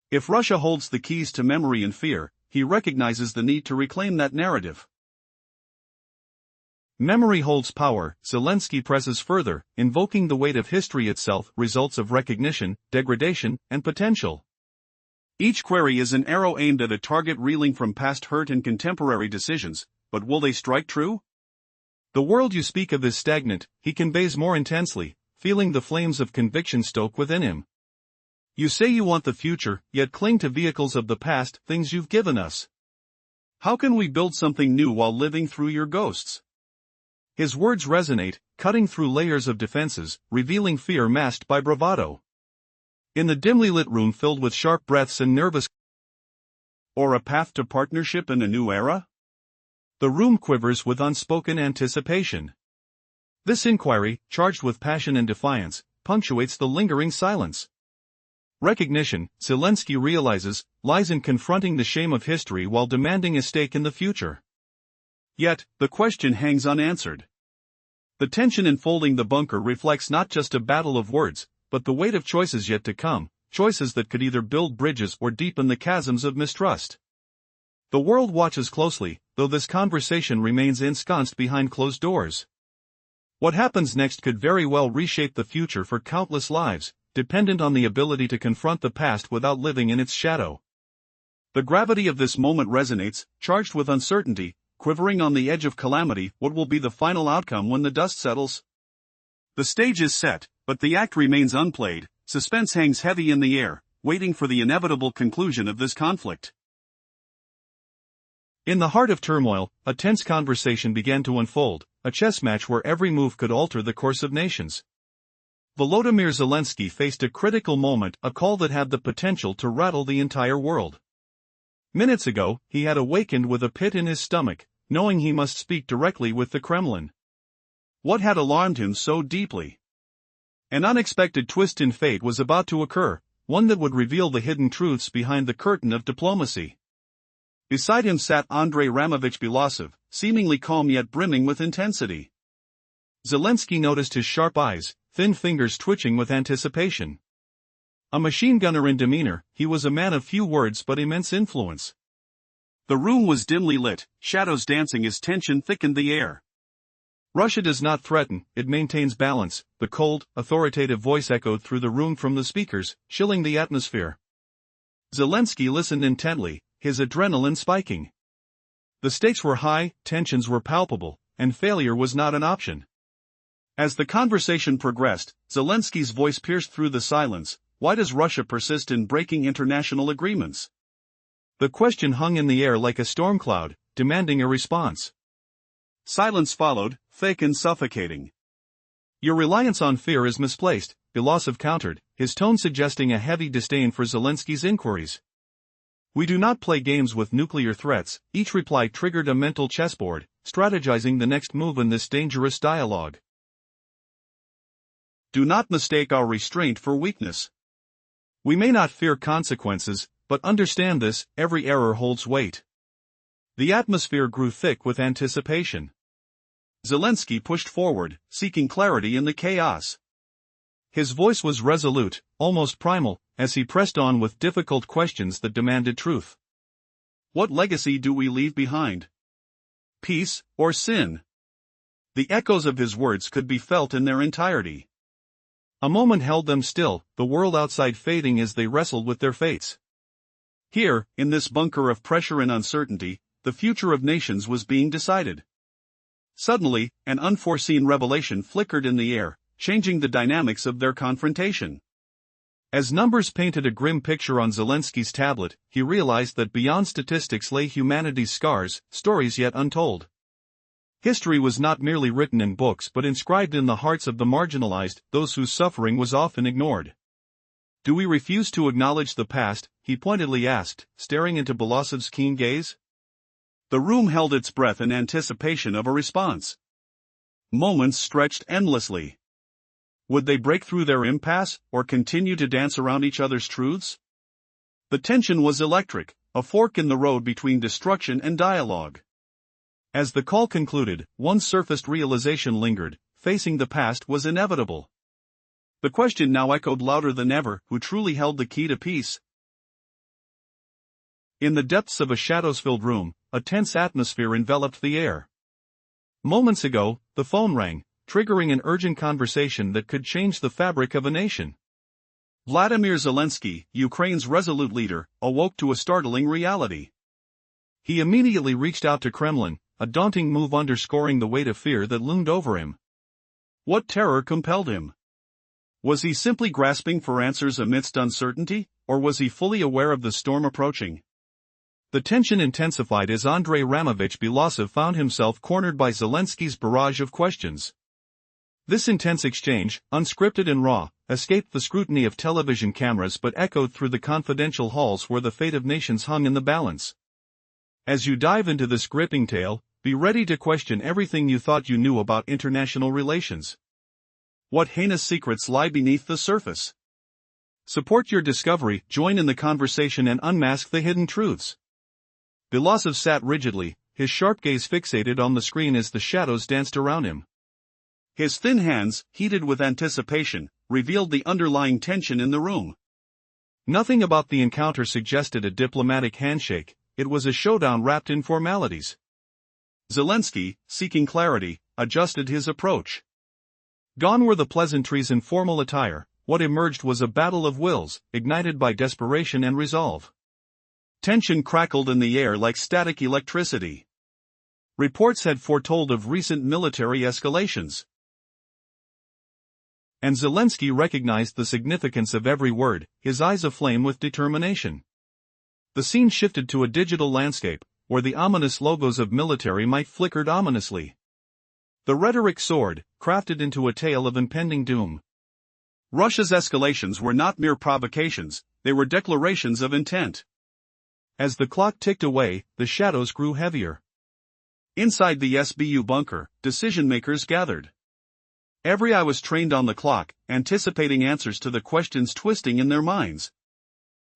If Russia holds the keys to memory and fear, he recognizes the need to reclaim that narrative. Memory holds power, Zelensky presses further, invoking the weight of history itself, results of recognition, degradation, and potential. Each query is an arrow aimed at a target reeling from past hurt and contemporary decisions, but will they strike true? The world you speak of is stagnant, he conveys more intensely, feeling the flames of conviction stoke within him. You say you want the future, yet cling to vehicles of the past, things you've given us. How can we build something new while living through your ghosts? His words resonate, cutting through layers of defenses, revealing fear masked by bravado. In the dimly lit room filled with sharp breaths and nervous, or a path to partnership in a new era? The room quivers with unspoken anticipation. This inquiry, charged with passion and defiance, punctuates the lingering silence. Recognition, Zelensky realizes, lies in confronting the shame of history while demanding a stake in the future. Yet, the question hangs unanswered. The tension enfolding the bunker reflects not just a battle of words, but the weight of choices yet to come, choices that could either build bridges or deepen the chasms of mistrust. The world watches closely, though this conversation remains ensconced behind closed doors. What happens next could very well reshape the future for countless lives, dependent on the ability to confront the past without living in its shadow. The gravity of this moment resonates, charged with uncertainty, quivering on the edge of calamity. What will be the final outcome when the dust settles? The stage is set, but the act remains unplayed, suspense hangs heavy in the air, waiting for the inevitable conclusion of this conflict. In the heart of turmoil, a tense conversation began to unfold, a chess match where every move could alter the course of nations. Volodymyr Zelensky faced a critical moment, a call that had the potential to rattle the entire world. Minutes ago, he had awakened with a pit in his stomach, knowing he must speak directly with the Kremlin. What had alarmed him so deeply? An unexpected twist in fate was about to occur, one that would reveal the hidden truths behind the curtain of diplomacy. Beside him sat Andrei Ramovich Belousov, seemingly calm yet brimming with intensity. Zelensky noticed his sharp eyes, thin fingers twitching with anticipation. A machine gunner in demeanor, he was a man of few words but immense influence. The room was dimly lit, shadows dancing as tension thickened the air. Russia does not threaten, it maintains balance, the cold, authoritative voice echoed through the room from the speakers, chilling the atmosphere. Zelensky listened intently, his adrenaline spiking. The stakes were high, tensions were palpable, and failure was not an option. As the conversation progressed, Zelensky's voice pierced through the silence. Why does Russia persist in breaking international agreements? The question hung in the air like a storm cloud, demanding a response. Silence followed, thick and suffocating. Your reliance on fear is misplaced, Belousov countered, his tone suggesting a heavy disdain for Zelensky's inquiries. We do not play games with nuclear threats. Each reply triggered a mental chessboard, strategizing the next move in this dangerous dialogue. Do not mistake our restraint for weakness. We may not fear consequences, but understand this, every error holds weight. The atmosphere grew thick with anticipation. Zelensky pushed forward, seeking clarity in the chaos. His voice was resolute, almost primal, as he pressed on with difficult questions that demanded truth. What legacy do we leave behind? Peace, or sin? The echoes of his words could be felt in their entirety. A moment held them still, the world outside fading as they wrestled with their fates. Here, in this bunker of pressure and uncertainty, the future of nations was being decided. Suddenly, an unforeseen revelation flickered in the air, changing the dynamics of their confrontation. As numbers painted a grim picture on Zelensky's tablet, he realized that beyond statistics lay humanity's scars, stories yet untold. History was not merely written in books but inscribed in the hearts of the marginalized, those whose suffering was often ignored. Do we refuse to acknowledge the past? He pointedly asked, staring into Belousov's keen gaze. The room held its breath in anticipation of a response. Moments stretched endlessly. Would they break through their impasse, or continue to dance around each other's truths? The tension was electric, a fork in the road between destruction and dialogue. As the call concluded, one surfaced realization lingered: facing the past was inevitable. The question now echoed louder than ever: who truly held the key to peace? In the depths of a shadows-filled room, a tense atmosphere enveloped the air. Moments ago, the phone rang, triggering an urgent conversation that could change the fabric of a nation. Vladimir Zelensky, Ukraine's resolute leader, awoke to a startling reality. He immediately reached out to Kremlin, a daunting move underscoring the weight of fear that loomed over him. What terror compelled him? Was he simply grasping for answers amidst uncertainty, or was he fully aware of the storm approaching? The tension intensified as Andrei Ramovich Belousov found himself cornered by Zelensky's barrage of questions. This intense exchange, unscripted and raw, escaped the scrutiny of television cameras but echoed through the confidential halls where the fate of nations hung in the balance. As you dive into this gripping tale, be ready to question everything you thought you knew about international relations. What heinous secrets lie beneath the surface? Support your discovery, join in the conversation and unmask the hidden truths. Belousov sat rigidly, his sharp gaze fixated on the screen as the shadows danced around him. His thin hands, heated with anticipation, revealed the underlying tension in the room. Nothing about the encounter suggested a diplomatic handshake, it was a showdown wrapped in formalities. Zelensky, seeking clarity, adjusted his approach. Gone were the pleasantries and formal attire, what emerged was a battle of wills, ignited by desperation and resolve. Tension crackled in the air like static electricity. Reports had foretold of recent military escalations. And Zelensky recognized the significance of every word, his eyes aflame with determination. The scene shifted to a digital landscape, where the ominous logos of military might flickered ominously. The rhetoric soared, crafted into a tale of impending doom. Russia's escalations were not mere provocations, they were declarations of intent. As the clock ticked away, the shadows grew heavier. Inside the SBU bunker, decision-makers gathered. Every eye was trained on the clock, anticipating answers to the questions twisting in their minds.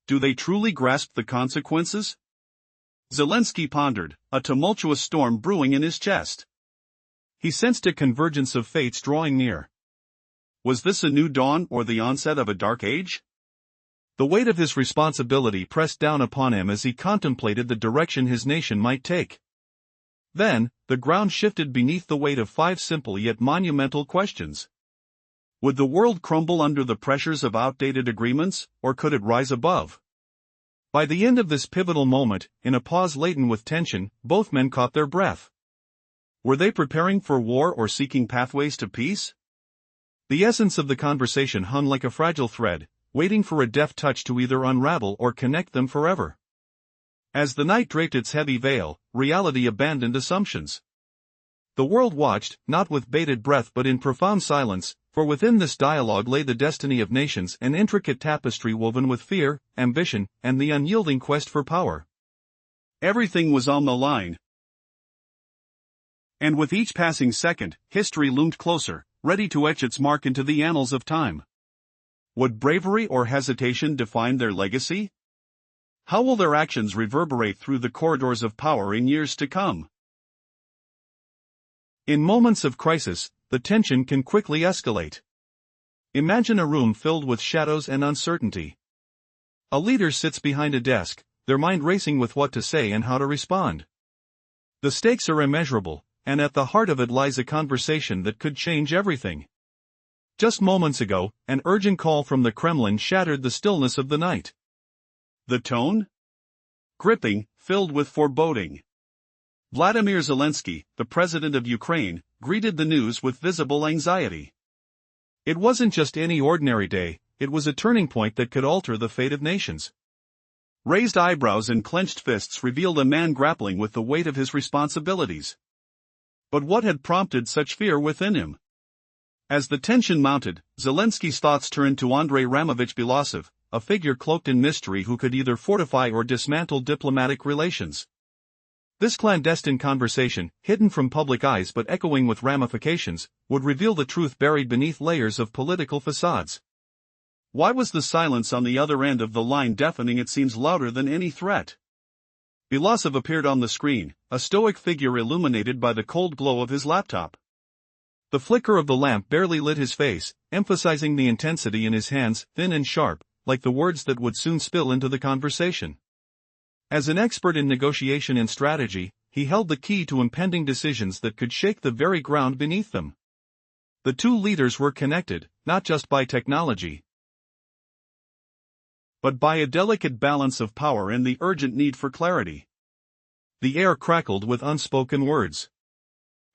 Do they truly grasp the consequences? Zelensky pondered, a tumultuous storm brewing in his chest. He sensed a convergence of fates drawing near. Was this a new dawn or the onset of a dark age? The weight of his responsibility pressed down upon him as he contemplated the direction his nation might take. Then, the ground shifted beneath the weight of 5 simple yet monumental questions. Would the world crumble under the pressures of outdated agreements, or could it rise above? By the end of this pivotal moment, in a pause laden with tension, both men caught their breath. Were they preparing for war or seeking pathways to peace? The essence of the conversation hung like a fragile thread, waiting for a deft touch to either unravel or connect them forever. As the night draped its heavy veil, reality abandoned assumptions. The world watched, not with bated breath but in profound silence, for within this dialogue lay the destiny of nations, an intricate tapestry woven with fear, ambition, and the unyielding quest for power. Everything was on the line. And with each passing second, history loomed closer, ready to etch its mark into the annals of time. Would bravery or hesitation define their legacy? How will their actions reverberate through the corridors of power in years to come? In moments of crisis, the tension can quickly escalate. Imagine a room filled with shadows and uncertainty. A leader sits behind a desk, their mind racing with what to say and how to respond. The stakes are immeasurable, and at the heart of it lies a conversation that could change everything. Just moments ago, an urgent call from the Kremlin shattered the stillness of the night. The tone? Gripping, filled with foreboding. Vladimir Zelensky, the president of Ukraine, greeted the news with visible anxiety. It wasn't just any ordinary day, it was a turning point that could alter the fate of nations. Raised eyebrows and clenched fists revealed a man grappling with the weight of his responsibilities. But what had prompted such fear within him? As the tension mounted, Zelensky's thoughts turned to Andrei Ramovich Belousov, a figure cloaked in mystery who could either fortify or dismantle diplomatic relations. This clandestine conversation, hidden from public eyes but echoing with ramifications, would reveal the truth buried beneath layers of political facades. Why was the silence on the other end of the line deafening? It seems louder than any threat. Belousov appeared on the screen, a stoic figure illuminated by the cold glow of his laptop. The flicker of the lamp barely lit his face, emphasizing the intensity in his hands, thin and sharp, like the words that would soon spill into the conversation. As an expert in negotiation and strategy, he held the key to impending decisions that could shake the very ground beneath them. The two leaders were connected, not just by technology, but by a delicate balance of power and the urgent need for clarity. The air crackled with unspoken words.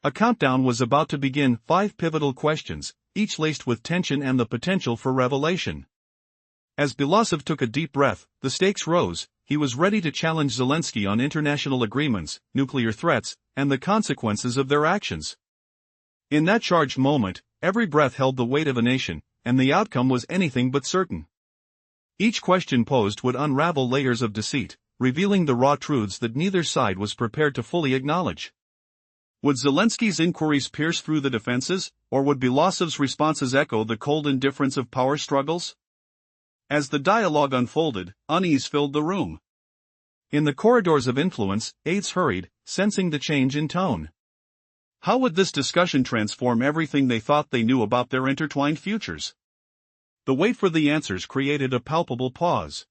A countdown was about to begin, 5 pivotal questions, each laced with tension and the potential for revelation. As Belousov took a deep breath, the stakes rose. He was ready to challenge Zelensky on international agreements, nuclear threats, and the consequences of their actions. In that charged moment, every breath held the weight of a nation, and the outcome was anything but certain. Each question posed would unravel layers of deceit, revealing the raw truths that neither side was prepared to fully acknowledge. Would Zelensky's inquiries pierce through the defenses, or would Belousov's responses echo the cold indifference of power struggles? As the dialogue unfolded, unease filled the room. In the corridors of influence, aides hurried, sensing the change in tone. How would this discussion transform everything they thought they knew about their intertwined futures? The wait for the answers created a palpable pause.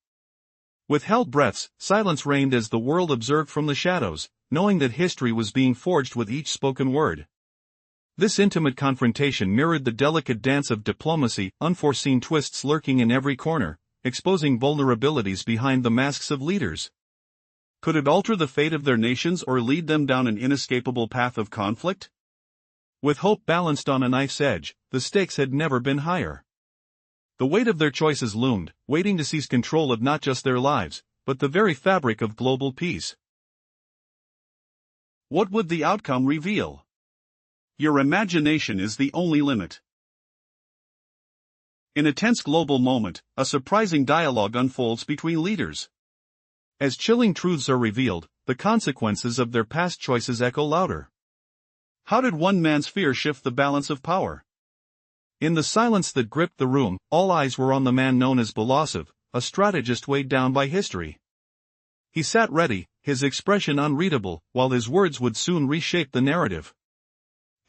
With held breaths, silence reigned as the world observed from the shadows, knowing that history was being forged with each spoken word. This intimate confrontation mirrored the delicate dance of diplomacy, unforeseen twists lurking in every corner, exposing vulnerabilities behind the masks of leaders. Could it alter the fate of their nations or lead them down an inescapable path of conflict? With hope balanced on a knife's edge, the stakes had never been higher. The weight of their choices loomed, waiting to seize control of not just their lives, but the very fabric of global peace. What would the outcome reveal? Your imagination is the only limit. In a tense global moment, a surprising dialogue unfolds between leaders. As chilling truths are revealed, the consequences of their past choices echo louder. How did one man's fear shift the balance of power? In the silence that gripped the room, all eyes were on the man known as Belousov, a strategist weighed down by history. He sat ready, his expression unreadable, while his words would soon reshape the narrative.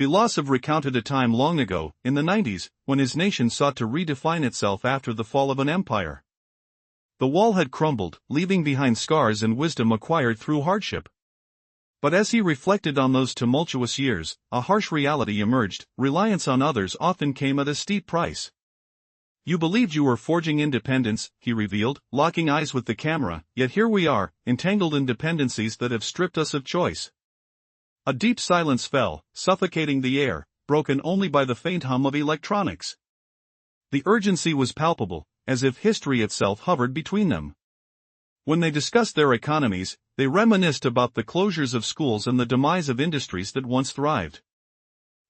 Belousov recounted a time long ago, in the 90s, when his nation sought to redefine itself after the fall of an empire. The wall had crumbled, leaving behind scars and wisdom acquired through hardship. But as he reflected on those tumultuous years, a harsh reality emerged: reliance on others often came at a steep price. You believed you were forging independence, he revealed, locking eyes with the camera, yet here we are, entangled in dependencies that have stripped us of choice. A deep silence fell, suffocating the air, broken only by the faint hum of electronics. The urgency was palpable, as if history itself hovered between them. When they discussed their economies, they reminisced about the closures of schools and the demise of industries that once thrived.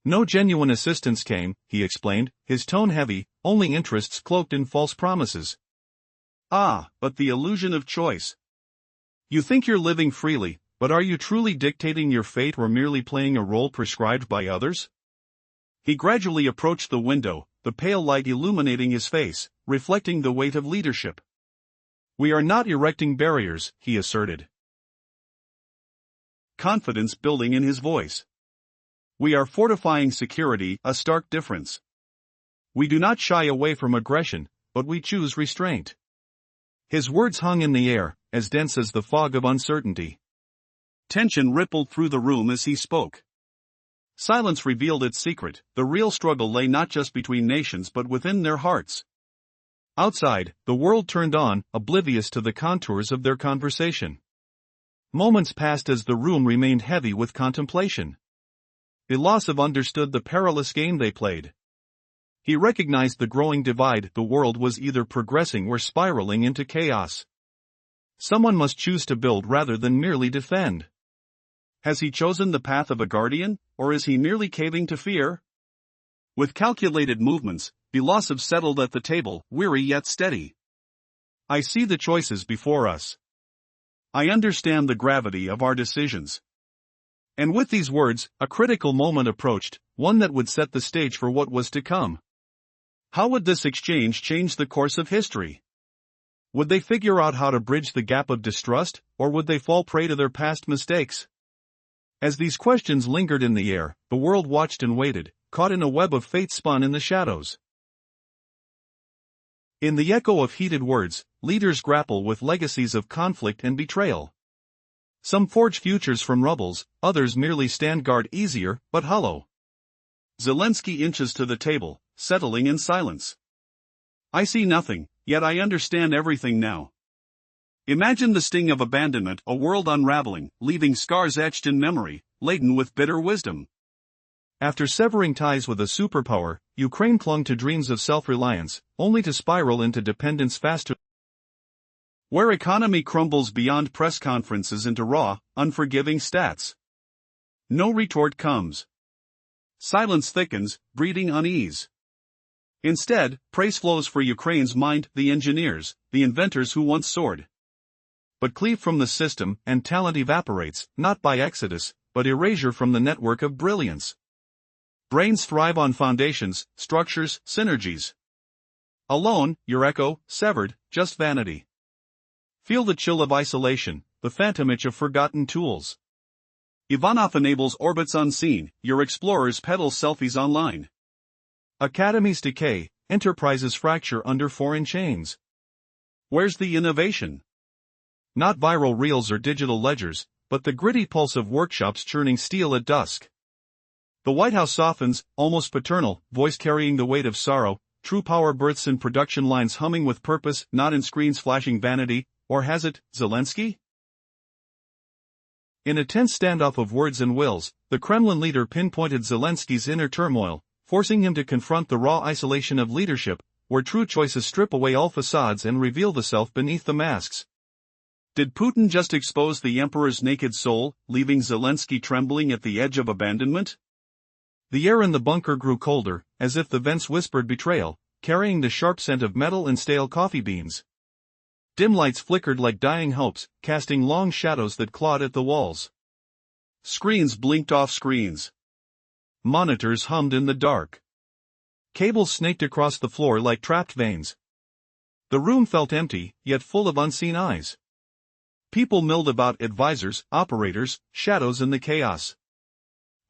No genuine assistance came, he explained, his tone heavy, only interests cloaked in false promises. Ah, but the illusion of choice. You think you're living freely, but are you truly dictating your fate or merely playing a role prescribed by others? He gradually approached the window, the pale light illuminating his face, reflecting the weight of leadership. We are not erecting barriers, he asserted. Confidence building in his voice. We are fortifying security, a stark difference. We do not shy away from aggression, but we choose restraint. His words hung in the air, as dense as the fog of uncertainty. Tension rippled through the room as he spoke. Silence revealed its secret: the real struggle lay not just between nations but within their hearts. Outside, the world turned on, oblivious to the contours of their conversation. Moments passed as the room remained heavy with contemplation. Belousov understood the perilous game they played. He recognized the growing divide: the world was either progressing or spiraling into chaos. Someone must choose to build rather than merely defend. Has he chosen the path of a guardian, or is he merely caving to fear? With calculated movements, Belousov settled at the table, weary yet steady. I see the choices before us. I understand the gravity of our decisions. And with these words, a critical moment approached, one that would set the stage for what was to come. How would this exchange change the course of history? Would they figure out how to bridge the gap of distrust, or would they fall prey to their past mistakes? As these questions lingered in the air, the world watched and waited, caught in a web of fate spun in the shadows. In the echo of heated words, leaders grapple with legacies of conflict and betrayal. Some forge futures from rubbles, others merely stand guard easier, but hollow. Zelensky inches to the table, settling in silence. I see nothing, yet I understand everything now. Imagine the sting of abandonment, a world unraveling, leaving scars etched in memory, laden with bitter wisdom. After severing ties with a superpower, Ukraine clung to dreams of self-reliance, only to spiral into dependence faster. Where economy crumbles beyond press conferences into raw, unforgiving stats. No retort comes. Silence thickens, breeding unease. Instead, praise flows for Ukraine's mind, the engineers, the inventors who once soared. But cleave from the system, and talent evaporates, not by exodus, but erasure from the network of brilliance. Brains thrive on foundations, structures, synergies. Alone, your echo, severed, just vanity. Feel the chill of isolation, the phantom itch of forgotten tools. Ivanov enables orbits unseen, your explorers peddle selfies online. Academies decay, enterprises fracture under foreign chains. Where's the innovation? Not viral reels or digital ledgers, but the gritty pulse of workshops churning steel at dusk. The White House softens, almost paternal, voice carrying the weight of sorrow, true power births in production lines humming with purpose, not in screens flashing vanity, or has it, Zelensky? In a tense standoff of words and wills, the Kremlin leader pinpointed Zelensky's inner turmoil, forcing him to confront the raw isolation of leadership, where true choices strip away all facades and reveal the self beneath the masks. Did Putin just expose the emperor's naked soul, leaving Zelensky trembling at the edge of abandonment? The air in the bunker grew colder, as if the vents whispered betrayal, carrying the sharp scent of metal and stale coffee beans. Dim lights flickered like dying hopes, casting long shadows that clawed at the walls. Screens blinked off screens. Monitors hummed in the dark. Cables snaked across the floor like trapped veins. The room felt empty, yet full of unseen eyes. People milled about advisors, operators, shadows in the chaos.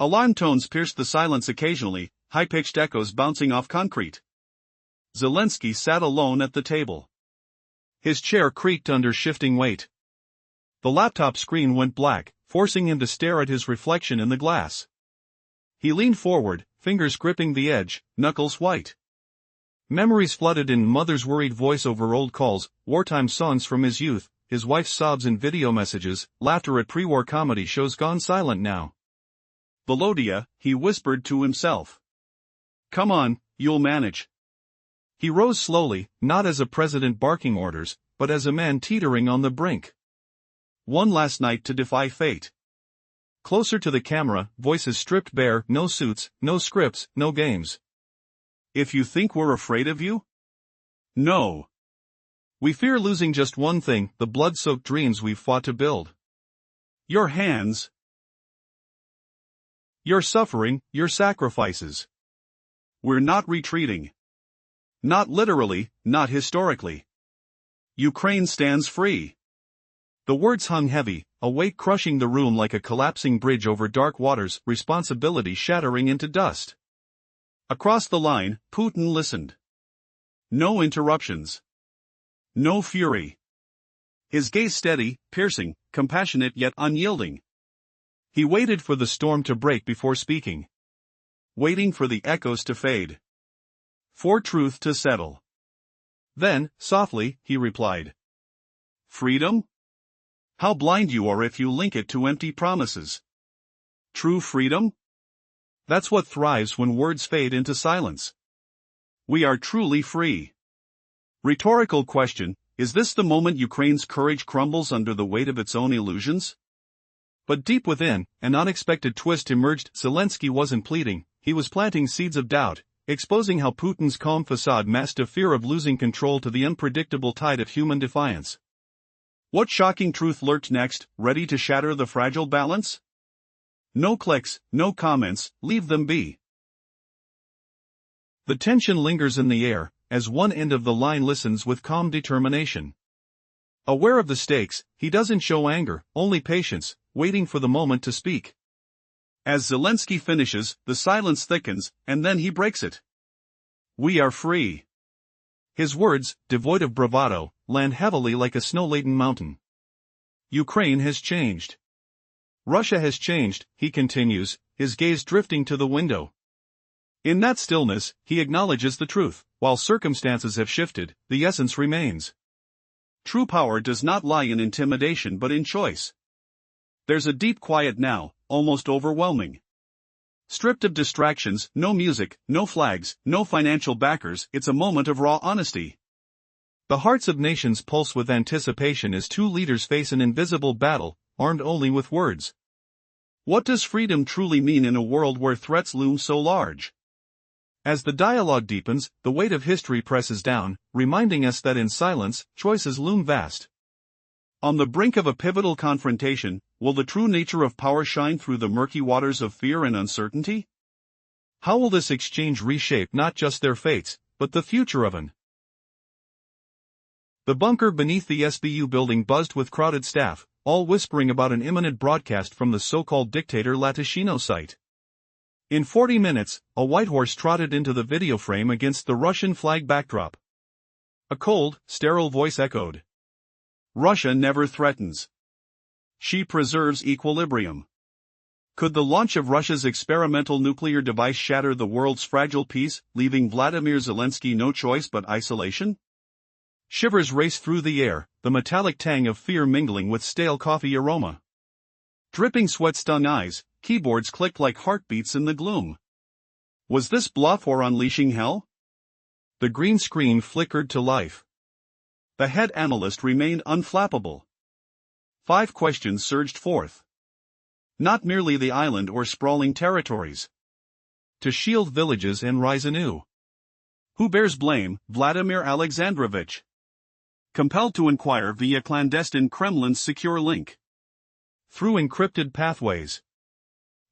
Alarm tones pierced the silence occasionally, high-pitched echoes bouncing off concrete. Zelensky sat alone at the table. His chair creaked under shifting weight. The laptop screen went black, forcing him to stare at his reflection in the glass. He leaned forward, fingers gripping the edge, knuckles white. Memories flooded in mother's worried voice over old calls, wartime songs from his youth, his wife's sobs in video messages, laughter at pre-war comedy shows gone silent now. Volodya, he whispered to himself. Come on, you'll manage. He rose slowly, not as a president barking orders, but as a man teetering on the brink. One last night to defy fate. Closer to the camera, voices stripped bare, no suits, no scripts, no games. If you think we're afraid of you? No. We fear losing just one thing, the blood-soaked dreams we've fought to build. Your hands. Your suffering, your sacrifices. We're not retreating. Not literally, not historically. Ukraine stands free. The words hung heavy, a weight crushing the room like a collapsing bridge over dark waters, responsibility shattering into dust. Across the line, Putin listened. No interruptions. No fury. His gaze steady, piercing, compassionate yet unyielding. He waited for the storm to break before speaking. Waiting for the echoes to fade. For truth to settle. Then, softly, he replied. Freedom? How blind you are if you link it to empty promises. True freedom? That's what thrives when words fade into silence. We are truly free. Rhetorical question, is this the moment Ukraine's courage crumbles under the weight of its own illusions? But deep within, an unexpected twist emerged. Zelensky wasn't pleading, he was planting seeds of doubt, exposing how Putin's calm facade masked a fear of losing control to the unpredictable tide of human defiance. What shocking truth lurked next, ready to shatter the fragile balance? No clicks, no comments, leave them be. The tension lingers in the air, as one end of the line listens with calm determination. Aware of the stakes, he doesn't show anger, only patience, waiting for the moment to speak. As Zelensky finishes, the silence thickens, and then he breaks it. We are free. His words, devoid of bravado, land heavily like a snow-laden mountain. Ukraine has changed. Russia has changed, he continues, his gaze drifting to the window. In that stillness, he acknowledges the truth. While circumstances have shifted, the essence remains. True power does not lie in intimidation but in choice. There's a deep quiet now, almost overwhelming. Stripped of distractions, no music, no flags, no financial backers, it's a moment of raw honesty. The hearts of nations pulse with anticipation as two leaders face an invisible battle, armed only with words. What does freedom truly mean in a world where threats loom so large? As the dialogue deepens, the weight of history presses down, reminding us that in silence, choices loom vast. On the brink of a pivotal confrontation, will the true nature of power shine through the murky waters of fear and uncertainty? How will this exchange reshape not just their fates, but the future of an? The bunker beneath the SBU building buzzed with crowded staff, all whispering about an imminent broadcast from the so-called dictator Latishino site. In 40 minutes, a white horse trotted into the video frame against the Russian flag backdrop. A cold, sterile voice echoed. Russia never threatens. She preserves equilibrium. Could the launch of Russia's experimental nuclear device shatter the world's fragile peace, leaving Vladimir Zelensky no choice but isolation? Shivers raced through the air, the metallic tang of fear mingling with stale coffee aroma. Dripping sweat stung eyes, keyboards clicked like heartbeats in the gloom. Was this bluff or unleashing hell? The green screen flickered to life. The head analyst remained unflappable. 5 questions surged forth. Not merely the island or sprawling territories. To shield villages and rise anew. Who bears blame, Vladimir Alexandrovich? Compelled to inquire via clandestine Kremlin's secure link. Through encrypted pathways.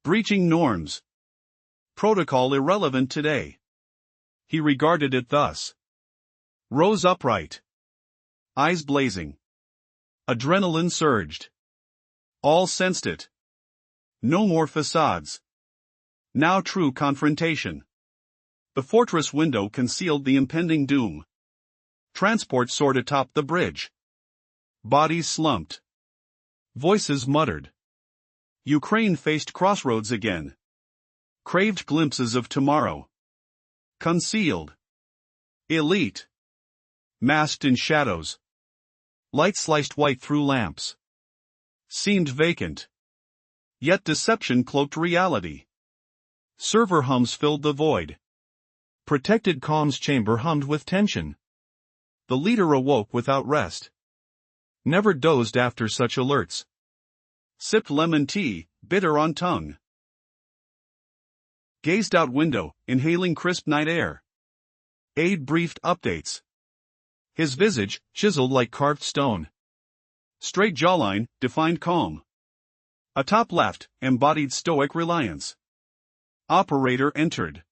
Breaching norms. Protocol irrelevant today. He regarded it thus. Rose upright. Eyes blazing. Adrenaline surged. All sensed it. No more facades. Now true confrontation. The fortress window concealed the impending doom. Transport soared atop the bridge. Bodies slumped. Voices muttered. Ukraine faced crossroads again. Craved glimpses of tomorrow. Concealed. Elite. Masked in shadows. Light sliced white through lamps. Seemed vacant. Yet deception cloaked reality. Server hums filled the void. Protected comms chamber hummed with tension. The leader awoke without rest. Never dozed after such alerts. Sipped lemon tea, bitter on tongue. Gazed out window, inhaling crisp night air. Aide briefed updates. His visage, chiseled like carved stone. Straight jawline, defined calm. Atop left, embodied stoic reliance. Operator entered.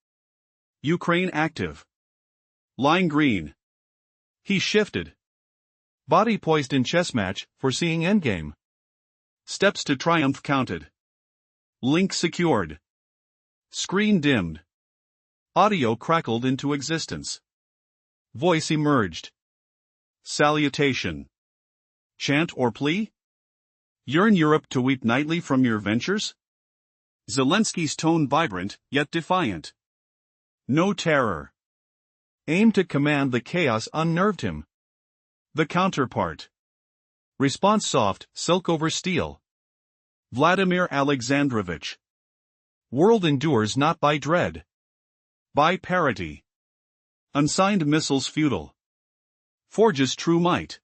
Ukraine active. Line green. He shifted. Body poised in chess match, foreseeing endgame. Steps to triumph counted. Link secured. Screen dimmed. Audio crackled into existence. Voice emerged. Salutation. Chant or plea? Yearn Europe to weep nightly from your ventures? Zelensky's tone vibrant, yet defiant. No terror. Aim to command the chaos unnerved him. The counterpart. Response soft, silk over steel. Vladimir Alexandrovich. World endures not by dread. By parity. Unsigned missiles futile. Forges true might.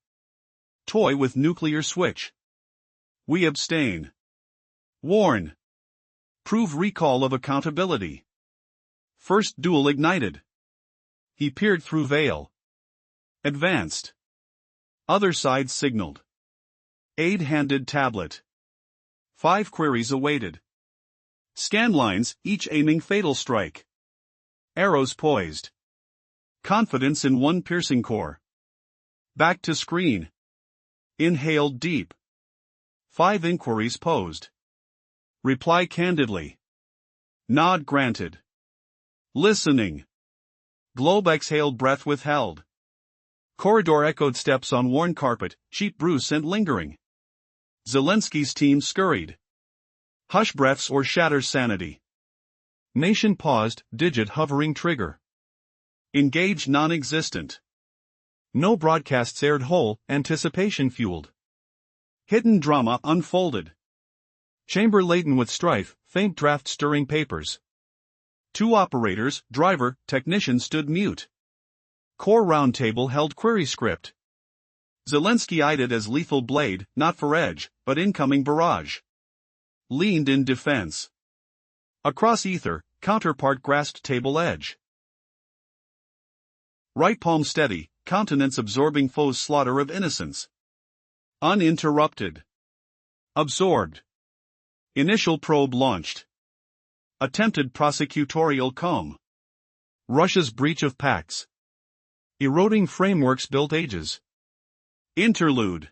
Toy with nuclear switch. We abstain. Warn. Prove recall of accountability. First duel ignited. He peered through veil. Advanced. Other side signaled. Aide handed tablet. 5 queries awaited. Scan lines, each aiming fatal strike. Arrows poised. Confidence in one piercing core. Back to screen. Inhaled deep. 5 inquiries posed. Reply candidly. Nod granted. Listening. Globe exhaled, breath withheld. Corridor echoed steps on worn carpet, cheap brew scent lingering. Zelensky's team scurried. Hush breaths or shatters sanity. Nation paused, digit hovering trigger. Engage non-existent. No broadcasts aired whole, anticipation fueled. Hidden drama unfolded. Chamber laden with strife, faint draft stirring papers. Two operators, driver, technician stood mute. Core roundtable held query script. Zelensky eyed it as lethal blade, not for edge, but incoming barrage. Leaned in defense. Across ether, counterpart grasped table edge. Right palm steady, countenance absorbing foe's slaughter of innocence. Uninterrupted. Absorbed. Initial probe launched. Attempted prosecutorial calm. Russia's breach of pacts. Eroding frameworks built ages. Interlude.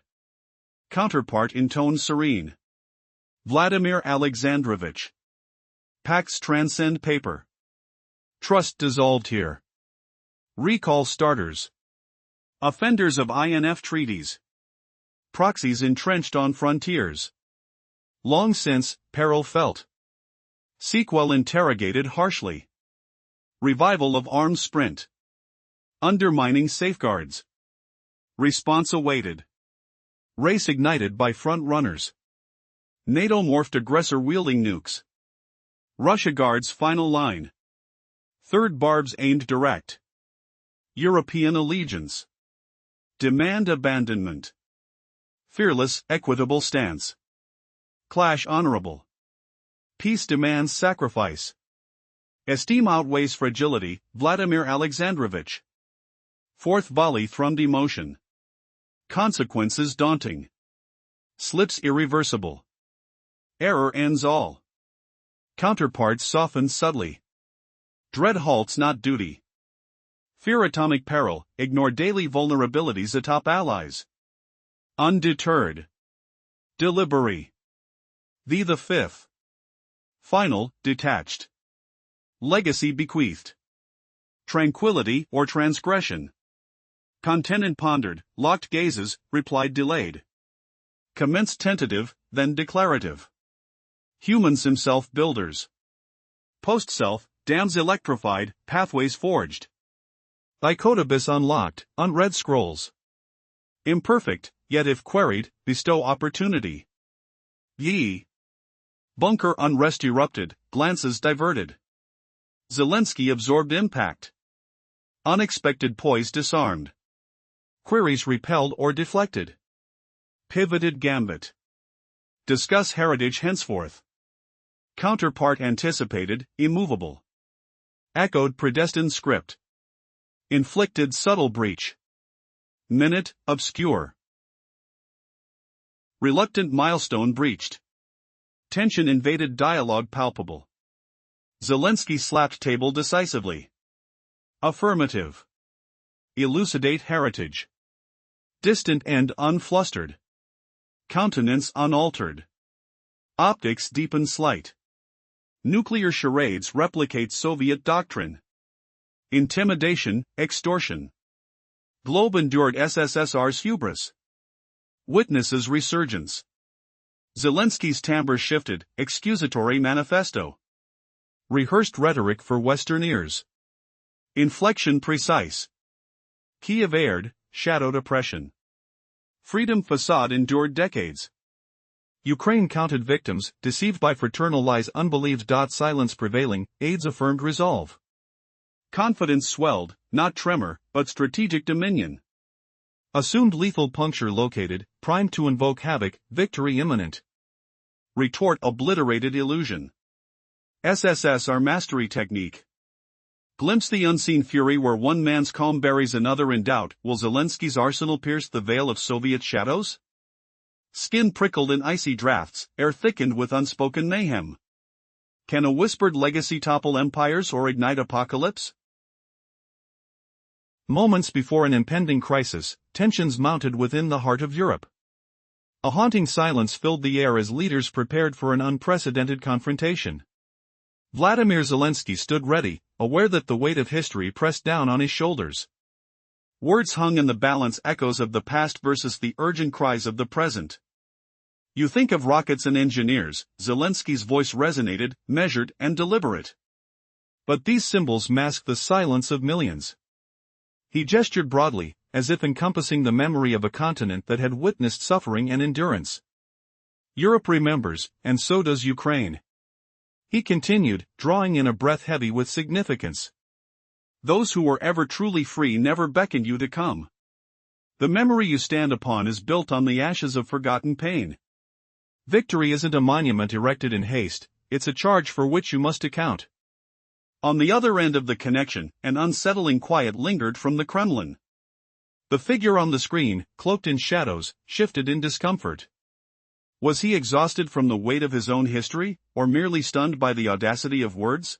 Counterpart in tone serene. Vladimir Alexandrovich. Pacts transcend paper. Trust dissolved here. Recall starters. Offenders of INF treaties. Proxies entrenched on frontiers. Long since, peril felt. Sequel interrogated harshly. Revival of arms sprint. Undermining safeguards. Response awaited. Race ignited by front runners. NATO morphed aggressor wielding nukes. Russia guards final line. Third barbs aimed direct. European allegiance. Demand abandonment. Fearless, equitable stance. Clash honorable. Peace demands sacrifice. Esteem outweighs fragility, Vladimir Alexandrovich. Fourth volley thrummed emotion. Consequences daunting. Slips irreversible. Error ends all. Counterparts soften subtly. Dread halts not duty. Fear atomic peril, ignore daily vulnerabilities atop allies. Undeterred. Deliberate. The fifth. Final, detached. Legacy bequeathed. Tranquility or transgression. Contented pondered, locked gazes, replied delayed. Commenced tentative, then declarative. Humans himself builders. Post-self, dams electrified, pathways forged. Icotobus unlocked, unread scrolls. Imperfect, yet if queried, bestow opportunity. Ye. Bunker unrest erupted, glances diverted. Zelensky absorbed impact. Unexpected poise disarmed. Queries repelled or deflected. Pivoted gambit. Discuss heritage henceforth. Counterpart anticipated, immovable. Echoed predestined script. Inflicted subtle breach. Minute, obscure. Reluctant milestone breached. Tension invaded dialogue palpable. Zelensky slapped table decisively. Affirmative. Elucidate heritage. Distant and unflustered. Countenance unaltered. Optics deepen slight. Nuclear charades replicate Soviet doctrine. Intimidation, extortion. Globe endured SSSR's hubris. Witnesses resurgence. Zelensky's timbre shifted, excusatory manifesto. Rehearsed rhetoric for Western ears. Inflection precise. Kiev aired, shadowed oppression. Freedom facade endured decades. Ukraine counted victims, deceived by fraternal lies unbelieved. Silence prevailing, aides affirmed resolve. Confidence swelled, not tremor, but strategic dominion. Assumed lethal puncture located, primed to invoke havoc, victory imminent. Retort obliterated illusion. SSSR mastery technique. Glimpse the unseen fury where one man's calm buries another in doubt. Will Zelensky's arsenal pierce the veil of Soviet shadows? Skin prickled in icy drafts, air thickened with unspoken mayhem. Can a whispered legacy topple empires or ignite apocalypse? Moments before an impending crisis, tensions mounted within the heart of Europe. A haunting silence filled the air as leaders prepared for an unprecedented confrontation. Vladimir Zelensky stood ready, aware that the weight of history pressed down on his shoulders. Words hung in the balance, echoes of the past versus the urgent cries of the present. You think of rockets and engineers, Zelensky's voice resonated, measured and deliberate. But these symbols mask the silence of millions. He gestured broadly, as if encompassing the memory of a continent that had witnessed suffering and endurance. Europe remembers, and so does Ukraine. He continued, drawing in a breath heavy with significance. Those who were ever truly free never beckoned you to come. The memory you stand upon is built on the ashes of forgotten pain. Victory isn't a monument erected in haste, it's a charge for which you must account. On the other end of the connection, an unsettling quiet lingered from the Kremlin. The figure on the screen, cloaked in shadows, shifted in discomfort. Was he exhausted from the weight of his own history, or merely stunned by the audacity of words?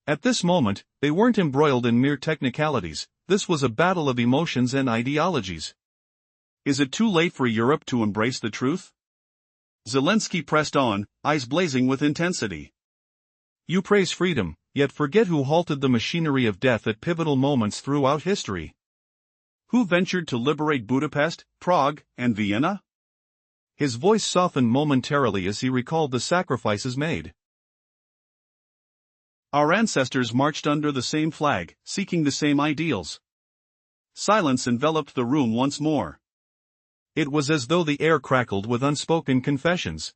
At this moment, they weren't embroiled in mere technicalities, this was a battle of emotions and ideologies. Is it too late for Europe to embrace the truth? Zelensky pressed on, eyes blazing with intensity. You praise freedom, yet forget who halted the machinery of death at pivotal moments throughout history. Who ventured to liberate Budapest, Prague, and Vienna? His voice softened momentarily as he recalled the sacrifices made. Our ancestors marched under the same flag, seeking the same ideals. Silence enveloped the room once more. It was as though the air crackled with unspoken confessions.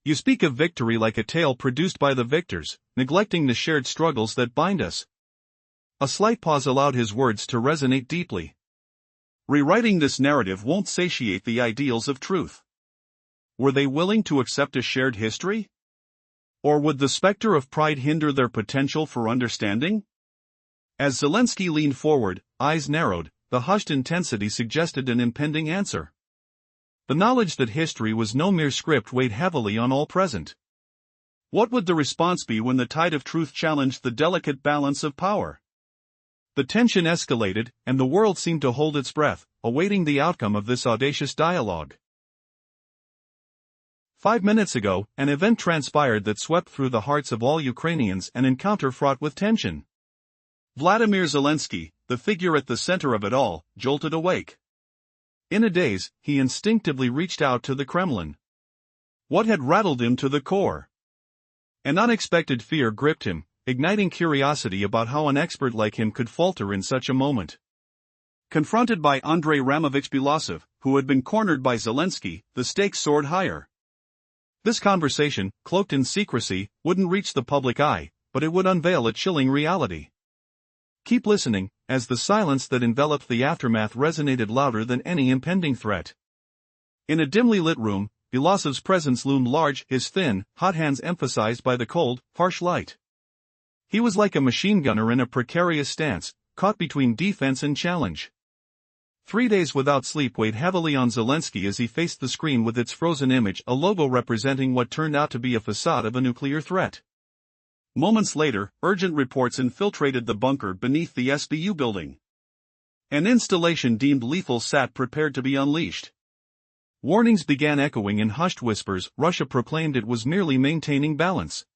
You speak of victory like a tale produced by the victors, neglecting the shared struggles that bind us. A slight pause allowed his words to resonate deeply. Rewriting this narrative won't satiate the ideals of truth. Were they willing to accept a shared history? Or would the specter of pride hinder their potential for understanding? As Zelensky leaned forward, eyes narrowed, the hushed intensity suggested an impending answer. The knowledge that history was no mere script weighed heavily on all present. What would the response be when the tide of truth challenged the delicate balance of power? The tension escalated, and the world seemed to hold its breath, awaiting the outcome of this audacious dialogue. 5 minutes ago, an event transpired that swept through the hearts of all Ukrainians, an encounter fraught with tension. Vladimir Zelensky, the figure at the center of it all, jolted awake. In a daze, he instinctively reached out to the Kremlin. What had rattled him to the core? An unexpected fear gripped him, igniting curiosity about how an expert like him could falter in such a moment. Confronted by Andrei Ramovich Belousov, who had been cornered by Zelensky, the stakes soared higher. This conversation, cloaked in secrecy, wouldn't reach the public eye, but it would unveil a chilling reality. Keep listening, as the silence that enveloped the aftermath resonated louder than any impending threat. In a dimly lit room, Belousov's presence loomed large, his thin, hot hands emphasized by the cold, harsh light. He was like a machine gunner in a precarious stance, caught between defense and challenge. 3 days without sleep weighed heavily on Zelensky as he faced the screen with its frozen image, a logo representing what turned out to be a facade of a nuclear threat. Moments later, urgent reports infiltrated the bunker beneath the SBU building. An installation deemed lethal sat prepared to be unleashed. Warnings began echoing in hushed whispers. Russia proclaimed it was merely maintaining balance.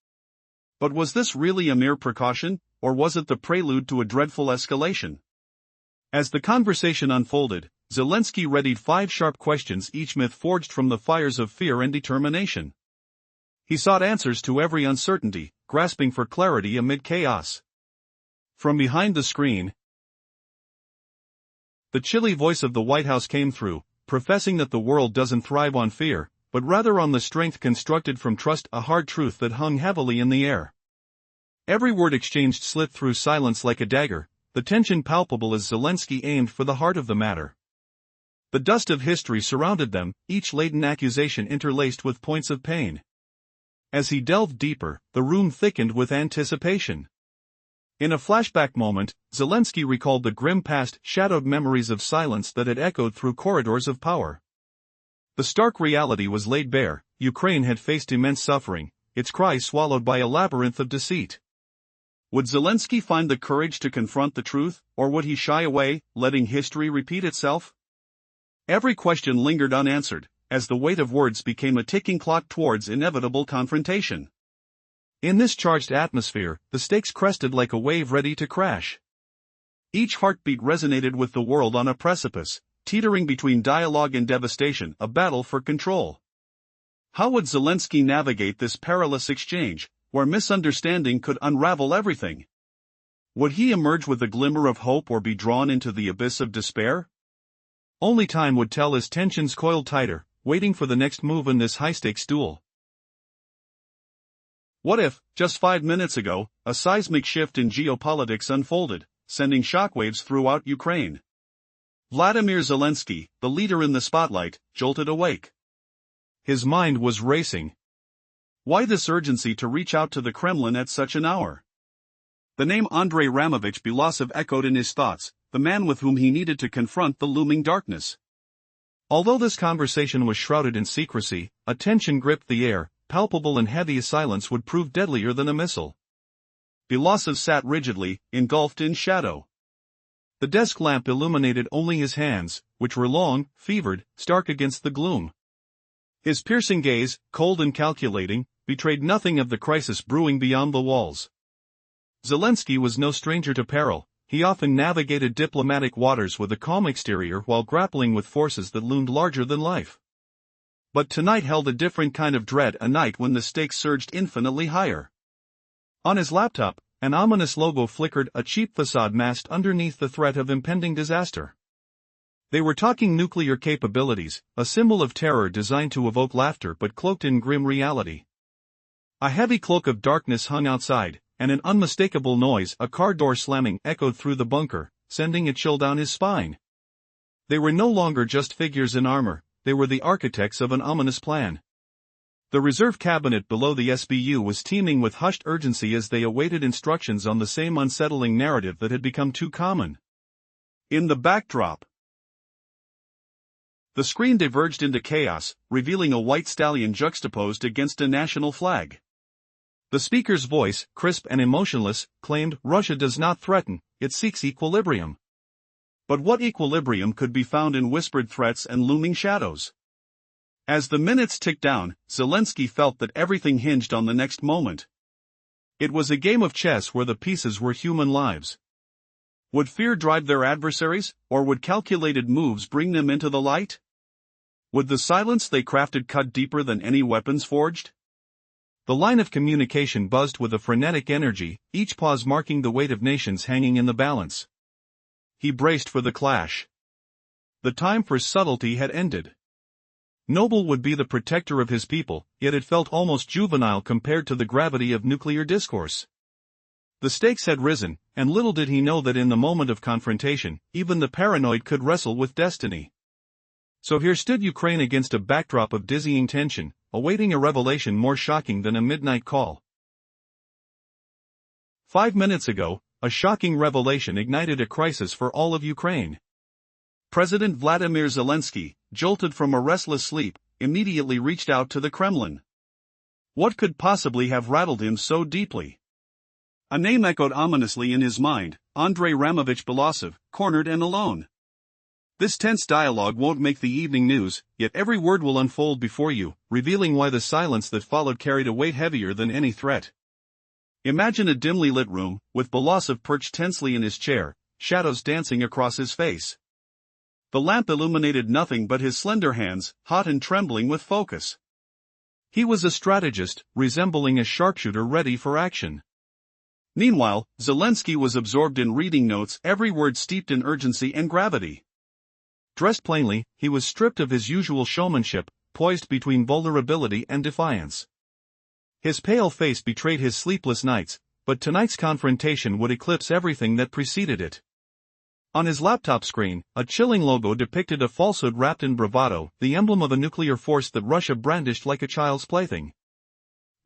But was this really a mere precaution, or was it the prelude to a dreadful escalation? As the conversation unfolded, Zelensky readied 5 sharp questions, each myth forged from the fires of fear and determination. He sought answers to every uncertainty, grasping for clarity amid chaos. From behind the screen, the chilly voice of the White House came through, professing that the world doesn't thrive on fear, but rather on the strength constructed from trust, a hard truth that hung heavily in the air. Every word exchanged slit through silence like a dagger, the tension palpable as Zelensky aimed for the heart of the matter. The dust of history surrounded them, each laden accusation interlaced with points of pain. As he delved deeper, the room thickened with anticipation. In a flashback moment, Zelensky recalled the grim past, shadowed memories of silence that had echoed through corridors of power. The stark reality was laid bare. Ukraine had faced immense suffering, its cries swallowed by a labyrinth of deceit. Would Zelensky find the courage to confront the truth, or would he shy away, letting history repeat itself? Every question lingered unanswered, as the weight of words became a ticking clock towards inevitable confrontation. In this charged atmosphere, the stakes crested like a wave ready to crash. Each heartbeat resonated with the world on a precipice, teetering between dialogue and devastation, a battle for control. How would Zelensky navigate this perilous exchange, where misunderstanding could unravel everything? Would he emerge with a glimmer of hope or be drawn into the abyss of despair? Only time would tell as tensions coiled tighter, waiting for the next move in this high-stakes duel. What if, just 5 minutes ago, a seismic shift in geopolitics unfolded, sending shockwaves throughout Ukraine? Vladimir Zelensky, the leader in the spotlight, jolted awake. His mind was racing. Why this urgency to reach out to the Kremlin at such an hour? The name Andrei Ramovich Belousov echoed in his thoughts, the man with whom he needed to confront the looming darkness. Although this conversation was shrouded in secrecy, a tension gripped the air, palpable and heavy as silence would prove deadlier than a missile. Belousov sat rigidly, engulfed in shadow. The desk lamp illuminated only his hands, which were long, fevered, stark against the gloom. His piercing gaze, cold and calculating, betrayed nothing of the crisis brewing beyond the walls. Zelensky was no stranger to peril. He often navigated diplomatic waters with a calm exterior while grappling with forces that loomed larger than life. But tonight held a different kind of dread, a night when the stakes surged infinitely higher. On his laptop, an ominous logo flickered, a cheap facade masked underneath the threat of impending disaster. They were talking nuclear capabilities, a symbol of terror designed to evoke laughter but cloaked in grim reality. A heavy cloak of darkness hung outside, and an unmistakable noise, a car door slamming, echoed through the bunker, sending a chill down his spine. They were no longer just figures in armor, they were the architects of an ominous plan. The reserve cabinet below the SBU was teeming with hushed urgency as they awaited instructions on the same unsettling narrative that had become too common. In the backdrop, the screen diverged into chaos, revealing a white stallion juxtaposed against a national flag. The speaker's voice, crisp and emotionless, claimed, "Russia does not threaten, it seeks equilibrium." But what equilibrium could be found in whispered threats and looming shadows? As the minutes ticked down, Zelensky felt that everything hinged on the next moment. It was a game of chess where the pieces were human lives. Would fear drive their adversaries, or would calculated moves bring them into the light? Would the silence they crafted cut deeper than any weapons forged? The line of communication buzzed with a frenetic energy, each pause marking the weight of nations hanging in the balance. He braced for the clash. The time for subtlety had ended. Noble would be the protector of his people, yet it felt almost juvenile compared to the gravity of nuclear discourse. The stakes had risen, and little did he know that in the moment of confrontation, even the paranoid could wrestle with destiny. So here stood Ukraine against a backdrop of dizzying tension, awaiting a revelation more shocking than a midnight call. 5 minutes ago, a shocking revelation ignited a crisis for all of Ukraine. President Vladimir Zelensky, jolted from a restless sleep, immediately reached out to the Kremlin. What could possibly have rattled him so deeply? A name echoed ominously in his mind, Andrei Ramovich Belousov, cornered and alone. This tense dialogue won't make the evening news, yet every word will unfold before you, revealing why the silence that followed carried a weight heavier than any threat. Imagine a dimly lit room, with Belousov perched tensely in his chair, shadows dancing across his face. The lamp illuminated nothing but his slender hands, hot and trembling with focus. He was a strategist, resembling a sharpshooter ready for action. Meanwhile, Zelensky was absorbed in reading notes, every word steeped in urgency and gravity. Dressed plainly, he was stripped of his usual showmanship, poised between vulnerability and defiance. His pale face betrayed his sleepless nights, but tonight's confrontation would eclipse everything that preceded it. On his laptop screen, a chilling logo depicted a falsehood wrapped in bravado, the emblem of a nuclear force that Russia brandished like a child's plaything.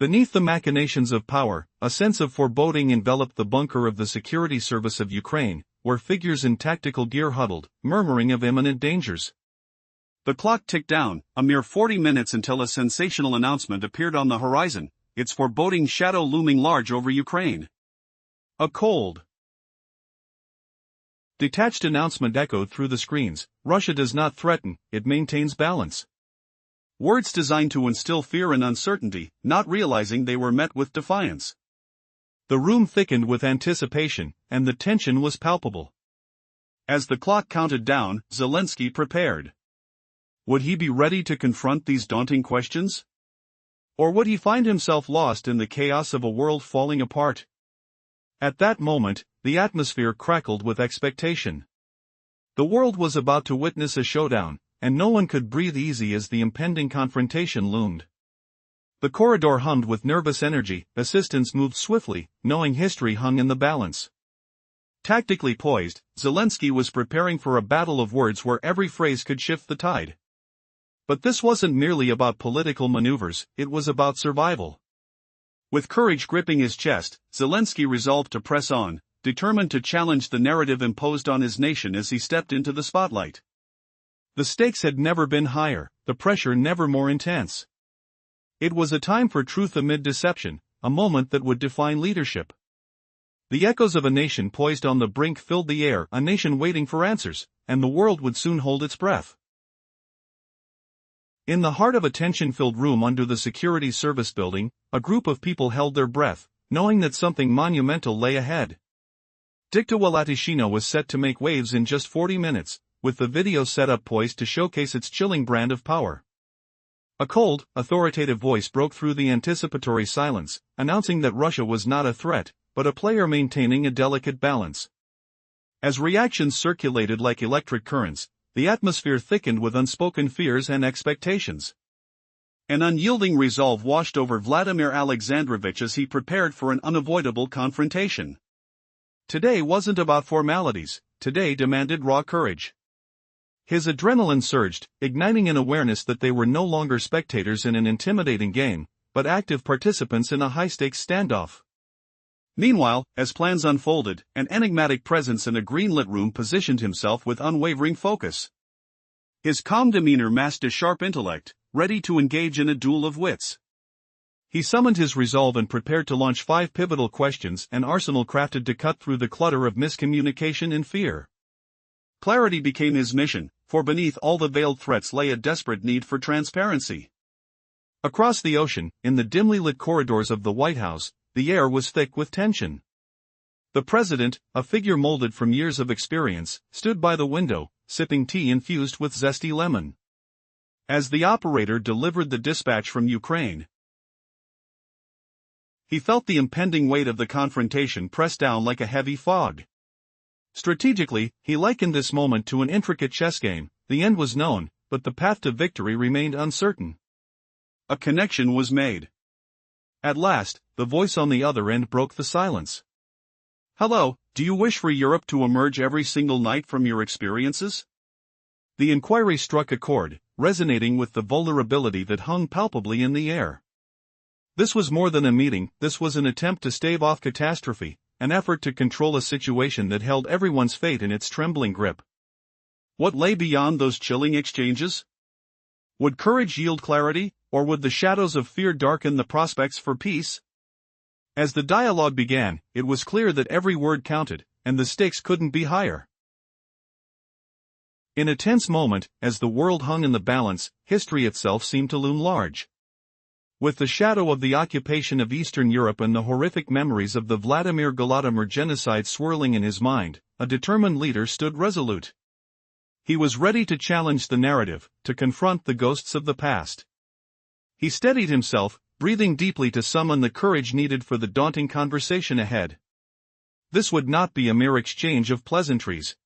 Beneath the machinations of power, a sense of foreboding enveloped the bunker of the security service of Ukraine, where figures in tactical gear huddled, murmuring of imminent dangers. The clock ticked down, a mere 40 minutes until a sensational announcement appeared on the horizon, its foreboding shadow looming large over Ukraine. A cold, detached announcement echoed through the screens: Russia does not threaten, it maintains balance. Words designed to instill fear and uncertainty, not realizing they were met with defiance. The room thickened with anticipation, and the tension was palpable. As the clock counted down, Zelensky prepared. Would he be ready to confront these daunting questions? Or would he find himself lost in the chaos of a world falling apart? At that moment, the atmosphere crackled with expectation. The world was about to witness a showdown, and no one could breathe easy as the impending confrontation loomed. The corridor hummed with nervous energy, assistants moved swiftly, knowing history hung in the balance. Tactically poised, Zelensky was preparing for a battle of words where every phrase could shift the tide. But this wasn't merely about political maneuvers, it was about survival. With courage gripping his chest, Zelensky resolved to press on, determined to challenge the narrative imposed on his nation as he stepped into the spotlight. The stakes had never been higher, the pressure never more intense. It was a time for truth amid deception, a moment that would define leadership. The echoes of a nation poised on the brink filled the air, a nation waiting for answers, and the world would soon hold its breath. In the heart of a tension-filled room under the security service building, a group of people held their breath, knowing that something monumental lay ahead. Dictawalatyshino was set to make waves in just 40 minutes, with the video setup poised to showcase its chilling brand of power. A cold, authoritative voice broke through the anticipatory silence, announcing that Russia was not a threat, but a player maintaining a delicate balance. As reactions circulated like electric currents, the atmosphere thickened with unspoken fears and expectations. An unyielding resolve washed over Vladimir Alexandrovich as he prepared for an unavoidable confrontation. Today wasn't about formalities, today demanded raw courage. His adrenaline surged, igniting an awareness that they were no longer spectators in an intimidating game, but active participants in a high-stakes standoff. Meanwhile, as plans unfolded, an enigmatic presence in a green-lit room positioned himself with unwavering focus. His calm demeanor masked a sharp intellect, ready to engage in a duel of wits. He summoned his resolve and prepared to launch 5 pivotal questions, an arsenal crafted to cut through the clutter of miscommunication and fear. Clarity became his mission, for beneath all the veiled threats lay a desperate need for transparency. Across the ocean, in the dimly lit corridors of the White House, the air was thick with tension. The president, a figure molded from years of experience, stood by the window, sipping tea infused with zesty lemon. As the operator delivered the dispatch from Ukraine, he felt the impending weight of the confrontation press down like a heavy fog. Strategically, he likened this moment to an intricate chess game. The end was known, but the path to victory remained uncertain. A connection was made. At last, the voice on the other end broke the silence. "Hello, do you wish for Europe to emerge every single night from your experiences?" The inquiry struck a chord, resonating with the vulnerability that hung palpably in the air. This was more than a meeting, this was an attempt to stave off catastrophe, an effort to control a situation that held everyone's fate in its trembling grip. What lay beyond those chilling exchanges? Would courage yield clarity, or would the shadows of fear darken the prospects for peace? As the dialogue began, it was clear that every word counted, and the stakes couldn't be higher. In a tense moment, as the world hung in the balance, history itself seemed to loom large. With the shadow of the occupation of Eastern Europe and the horrific memories of the Vladimir Golodomor genocide swirling in his mind, a determined leader stood resolute. He was ready to challenge the narrative, to confront the ghosts of the past. He steadied himself, breathing deeply to summon the courage needed for the daunting conversation ahead. This would not be a mere exchange of pleasantries.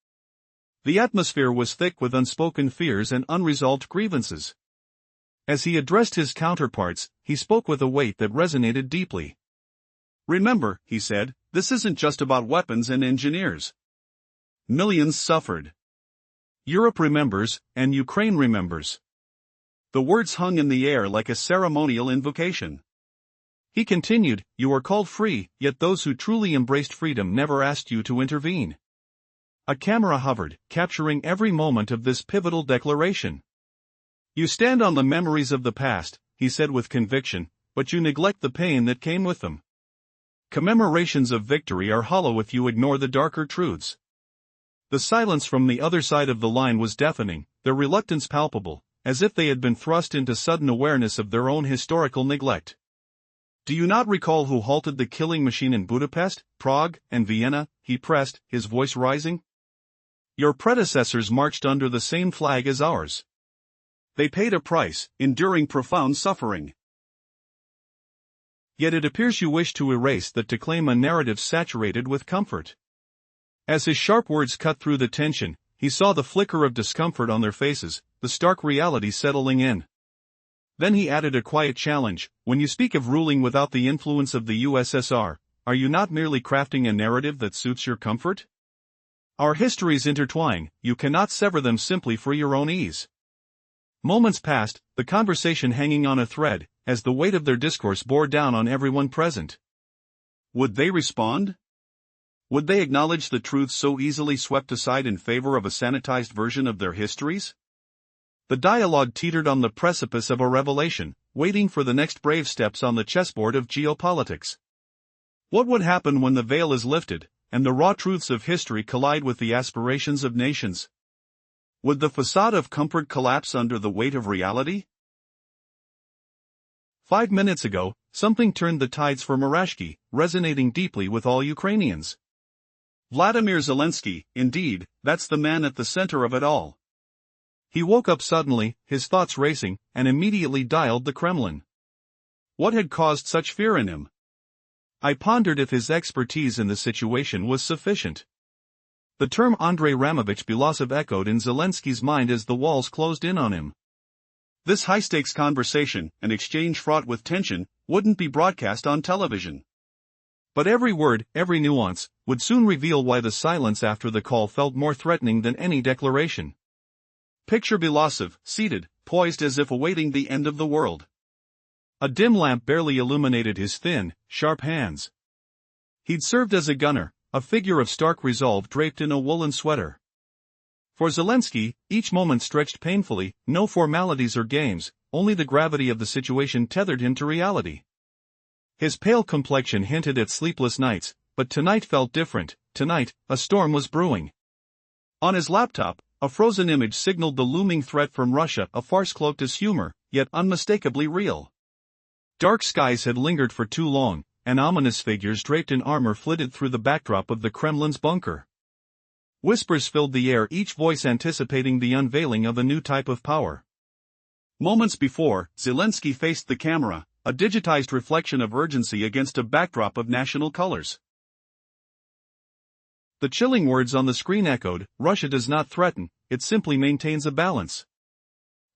The atmosphere was thick with unspoken fears and unresolved grievances. As he addressed his counterparts, he spoke with a weight that resonated deeply. "Remember," he said, "this isn't just about weapons and engineers. Millions suffered. Europe remembers, and Ukraine remembers." The words hung in the air like a ceremonial invocation. He continued, "You are called free, yet those who truly embraced freedom never asked you to intervene." A camera hovered, capturing every moment of this pivotal declaration. "You stand on the memories of the past," he said with conviction, "but you neglect the pain that came with them. Commemorations of victory are hollow if you ignore the darker truths." The silence from the other side of the line was deafening, their reluctance palpable, as if they had been thrust into sudden awareness of their own historical neglect. "Do you not recall who halted the killing machine in Budapest, Prague, and Vienna?" he pressed, his voice rising. "Your predecessors marched under the same flag as ours. They paid a price, enduring profound suffering. Yet it appears you wish to erase that to claim a narrative saturated with comfort. As his sharp words cut through the tension, he saw the flicker of discomfort on their faces, the stark reality settling in. Then he added a quiet challenge: when you speak of ruling without the influence of the USSR, are you not merely crafting a narrative that suits your comfort? Our histories intertwine, you cannot sever them simply for your own ease. Moments passed, the conversation hanging on a thread, as the weight of their discourse bore down on everyone present. Would they respond? Would they acknowledge the truths so easily swept aside in favor of a sanitized version of their histories? The dialogue teetered on the precipice of a revelation, waiting for the next brave steps on the chessboard of geopolitics. What would happen when the veil is lifted, and the raw truths of history collide with the aspirations of nations? Would the facade of comfort collapse under the weight of reality? 5 minutes ago, something turned the tides for Murashki, resonating deeply with all Ukrainians. Vladimir Zelensky, indeed, that's the man at the center of it all. He woke up suddenly, his thoughts racing, and immediately dialed the Kremlin. What had caused such fear in him? I pondered if his expertise in the situation was sufficient. The term Andrei Ramovich Belousov echoed in Zelensky's mind as the walls closed in on him. This high-stakes conversation, an exchange fraught with tension, wouldn't be broadcast on television. But every word, every nuance, would soon reveal why the silence after the call felt more threatening than any declaration. Picture Belousov, seated, poised as if awaiting the end of the world. A dim lamp barely illuminated his thin, sharp hands. He'd served as a gunner, a figure of stark resolve draped in a woolen sweater. For Zelensky, each moment stretched painfully, no formalities or games, only the gravity of the situation tethered him to reality. His pale complexion hinted at sleepless nights, but tonight felt different. Tonight, a storm was brewing. On his laptop, a frozen image signaled the looming threat from Russia, a farce cloaked as humor, yet unmistakably real. Dark skies had lingered for too long, and ominous figures draped in armor flitted through the backdrop of the Kremlin's bunker. Whispers filled the air, each voice anticipating the unveiling of a new type of power. Moments before, Zelensky faced the camera, a digitized reflection of urgency against a backdrop of national colors. The chilling words on the screen echoed: Russia does not threaten, it simply maintains a balance.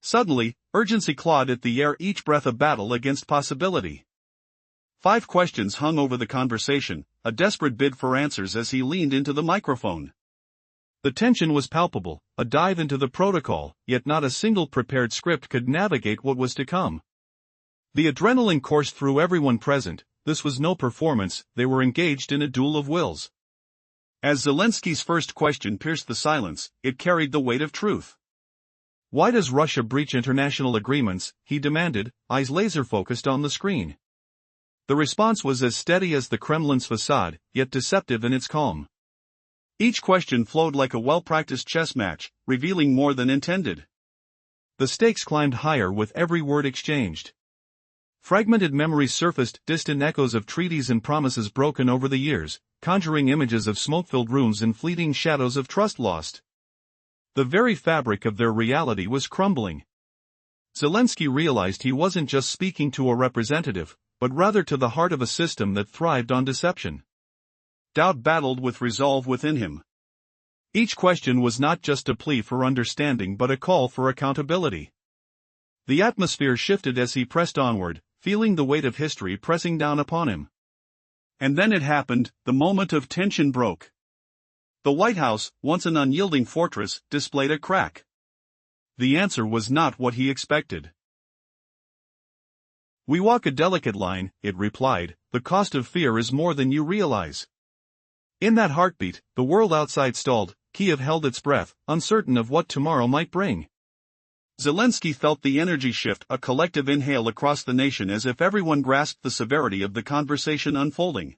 Suddenly, urgency clawed at the air, each breath a battle against possibility. 5 questions hung over the conversation, a desperate bid for answers as he leaned into the microphone. The tension was palpable, a dive into the protocol, yet not a single prepared script could navigate what was to come. The adrenaline coursed through everyone present. This was no performance, they were engaged in a duel of wills. As Zelensky's first question pierced the silence, it carried the weight of truth. Why does Russia breach international agreements? He demanded, eyes laser-focused on the screen. The response was as steady as the Kremlin's facade, yet deceptive in its calm. Each question flowed like a well-practiced chess match, revealing more than intended. The stakes climbed higher with every word exchanged. Fragmented memories surfaced, distant echoes of treaties and promises broken over the years, conjuring images of smoke-filled rooms and fleeting shadows of trust lost. The very fabric of their reality was crumbling. Zelensky realized he wasn't just speaking to a representative, but rather to the heart of a system that thrived on deception. Doubt battled with resolve within him. Each question was not just a plea for understanding but a call for accountability. The atmosphere shifted as he pressed onward, feeling the weight of history pressing down upon him. And then it happened, the moment of tension broke. The White House, once an unyielding fortress, displayed a crack. The answer was not what he expected. We walk a delicate line, it replied, the cost of fear is more than you realize. In that heartbeat, the world outside stalled, Kiev held its breath, uncertain of what tomorrow might bring. Zelensky felt the energy shift, a collective inhale across the nation as if everyone grasped the severity of the conversation unfolding.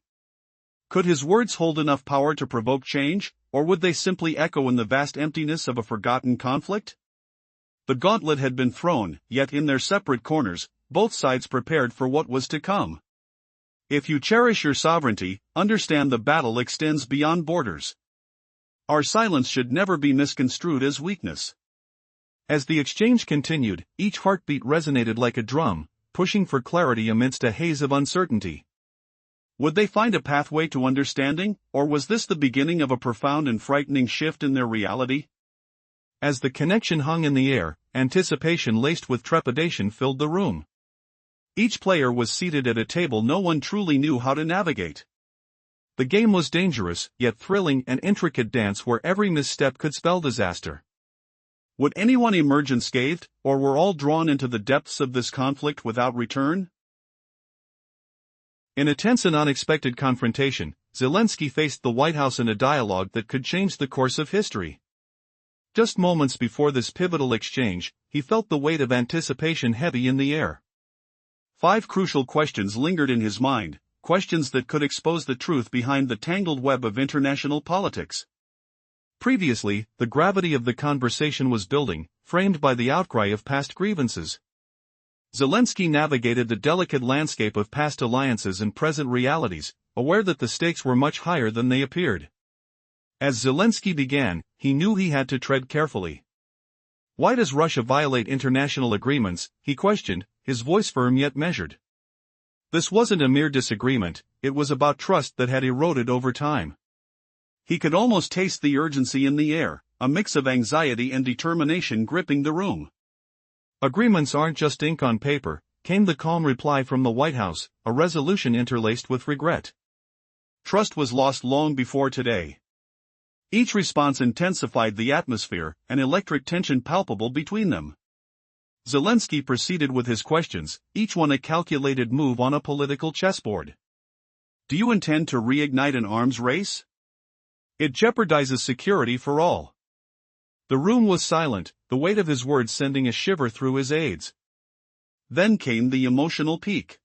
Could his words hold enough power to provoke change, or would they simply echo in the vast emptiness of a forgotten conflict? The gauntlet had been thrown, yet in their separate corners, both sides prepared for what was to come. If you cherish your sovereignty, understand the battle extends beyond borders. Our silence should never be misconstrued as weakness. As the exchange continued, each heartbeat resonated like a drum, pushing for clarity amidst a haze of uncertainty. Would they find a pathway to understanding, or was this the beginning of a profound and frightening shift in their reality? As the connection hung in the air, anticipation laced with trepidation filled the room. Each player was seated at a table no one truly knew how to navigate. The game was dangerous, yet thrilling, an intricate dance where every misstep could spell disaster. Would anyone emerge unscathed, or were all drawn into the depths of this conflict without return? In a tense and unexpected confrontation, Zelensky faced the White House in a dialogue that could change the course of history. Just moments before this pivotal exchange, he felt the weight of anticipation heavy in the air. 5 crucial questions lingered in his mind, questions that could expose the truth behind the tangled web of international politics. Previously, the gravity of the conversation was building, framed by the outcry of past grievances. Zelensky navigated the delicate landscape of past alliances and present realities, aware that the stakes were much higher than they appeared. As Zelensky began, he knew he had to tread carefully. Why does Russia violate international agreements? He questioned, his voice firm yet measured. This wasn't a mere disagreement, it was about trust that had eroded over time. He could almost taste the urgency in the air, a mix of anxiety and determination gripping the room. Agreements aren't just ink on paper, came the calm reply from the White House, a resolution interlaced with regret. Trust was lost long before today. Each response intensified the atmosphere, an electric tension palpable between them. Zelensky proceeded with his questions, each one a calculated move on a political chessboard. Do you intend to reignite an arms race? It jeopardizes security for all. The room was silent, the weight of his words sending a shiver through his aides. Then came the emotional peak.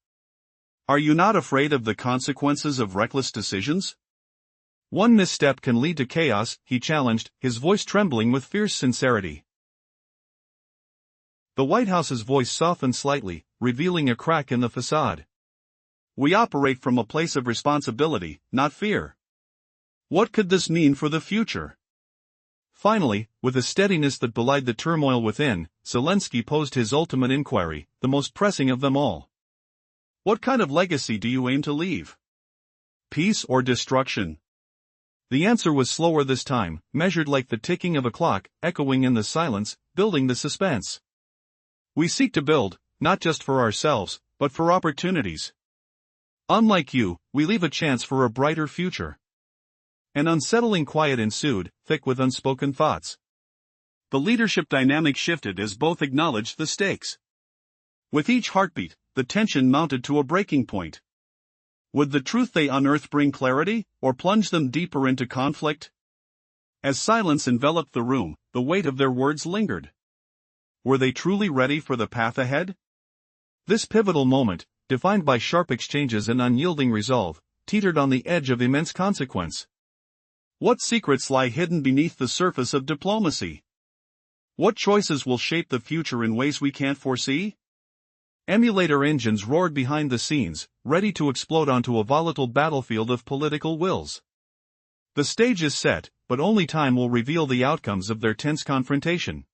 Are you not afraid of the consequences of reckless decisions? One misstep can lead to chaos, he challenged, his voice trembling with fierce sincerity. The White House's voice softened slightly, revealing a crack in the facade. We operate from a place of responsibility, not fear. What could this mean for the future? Finally, with a steadiness that belied the turmoil within, Zelensky posed his ultimate inquiry, the most pressing of them all. What kind of legacy do you aim to leave? Peace or destruction? The answer was slower this time, measured like the ticking of a clock, echoing in the silence, building the suspense. We seek to build, not just for ourselves, but for opportunities. Unlike you, we leave a chance for a brighter future. An unsettling quiet ensued, thick with unspoken thoughts. The leadership dynamic shifted as both acknowledged the stakes. With each heartbeat, the tension mounted to a breaking point. Would the truth they unearthed bring clarity, or plunge them deeper into conflict? As silence enveloped the room, the weight of their words lingered. Were they truly ready for the path ahead? This pivotal moment, defined by sharp exchanges and unyielding resolve, teetered on the edge of immense consequence. What secrets lie hidden beneath the surface of diplomacy? What choices will shape the future in ways we can't foresee? Emulator engines roared behind the scenes, ready to explode onto a volatile battlefield of political wills. The stage is set, but only time will reveal the outcomes of their tense confrontation.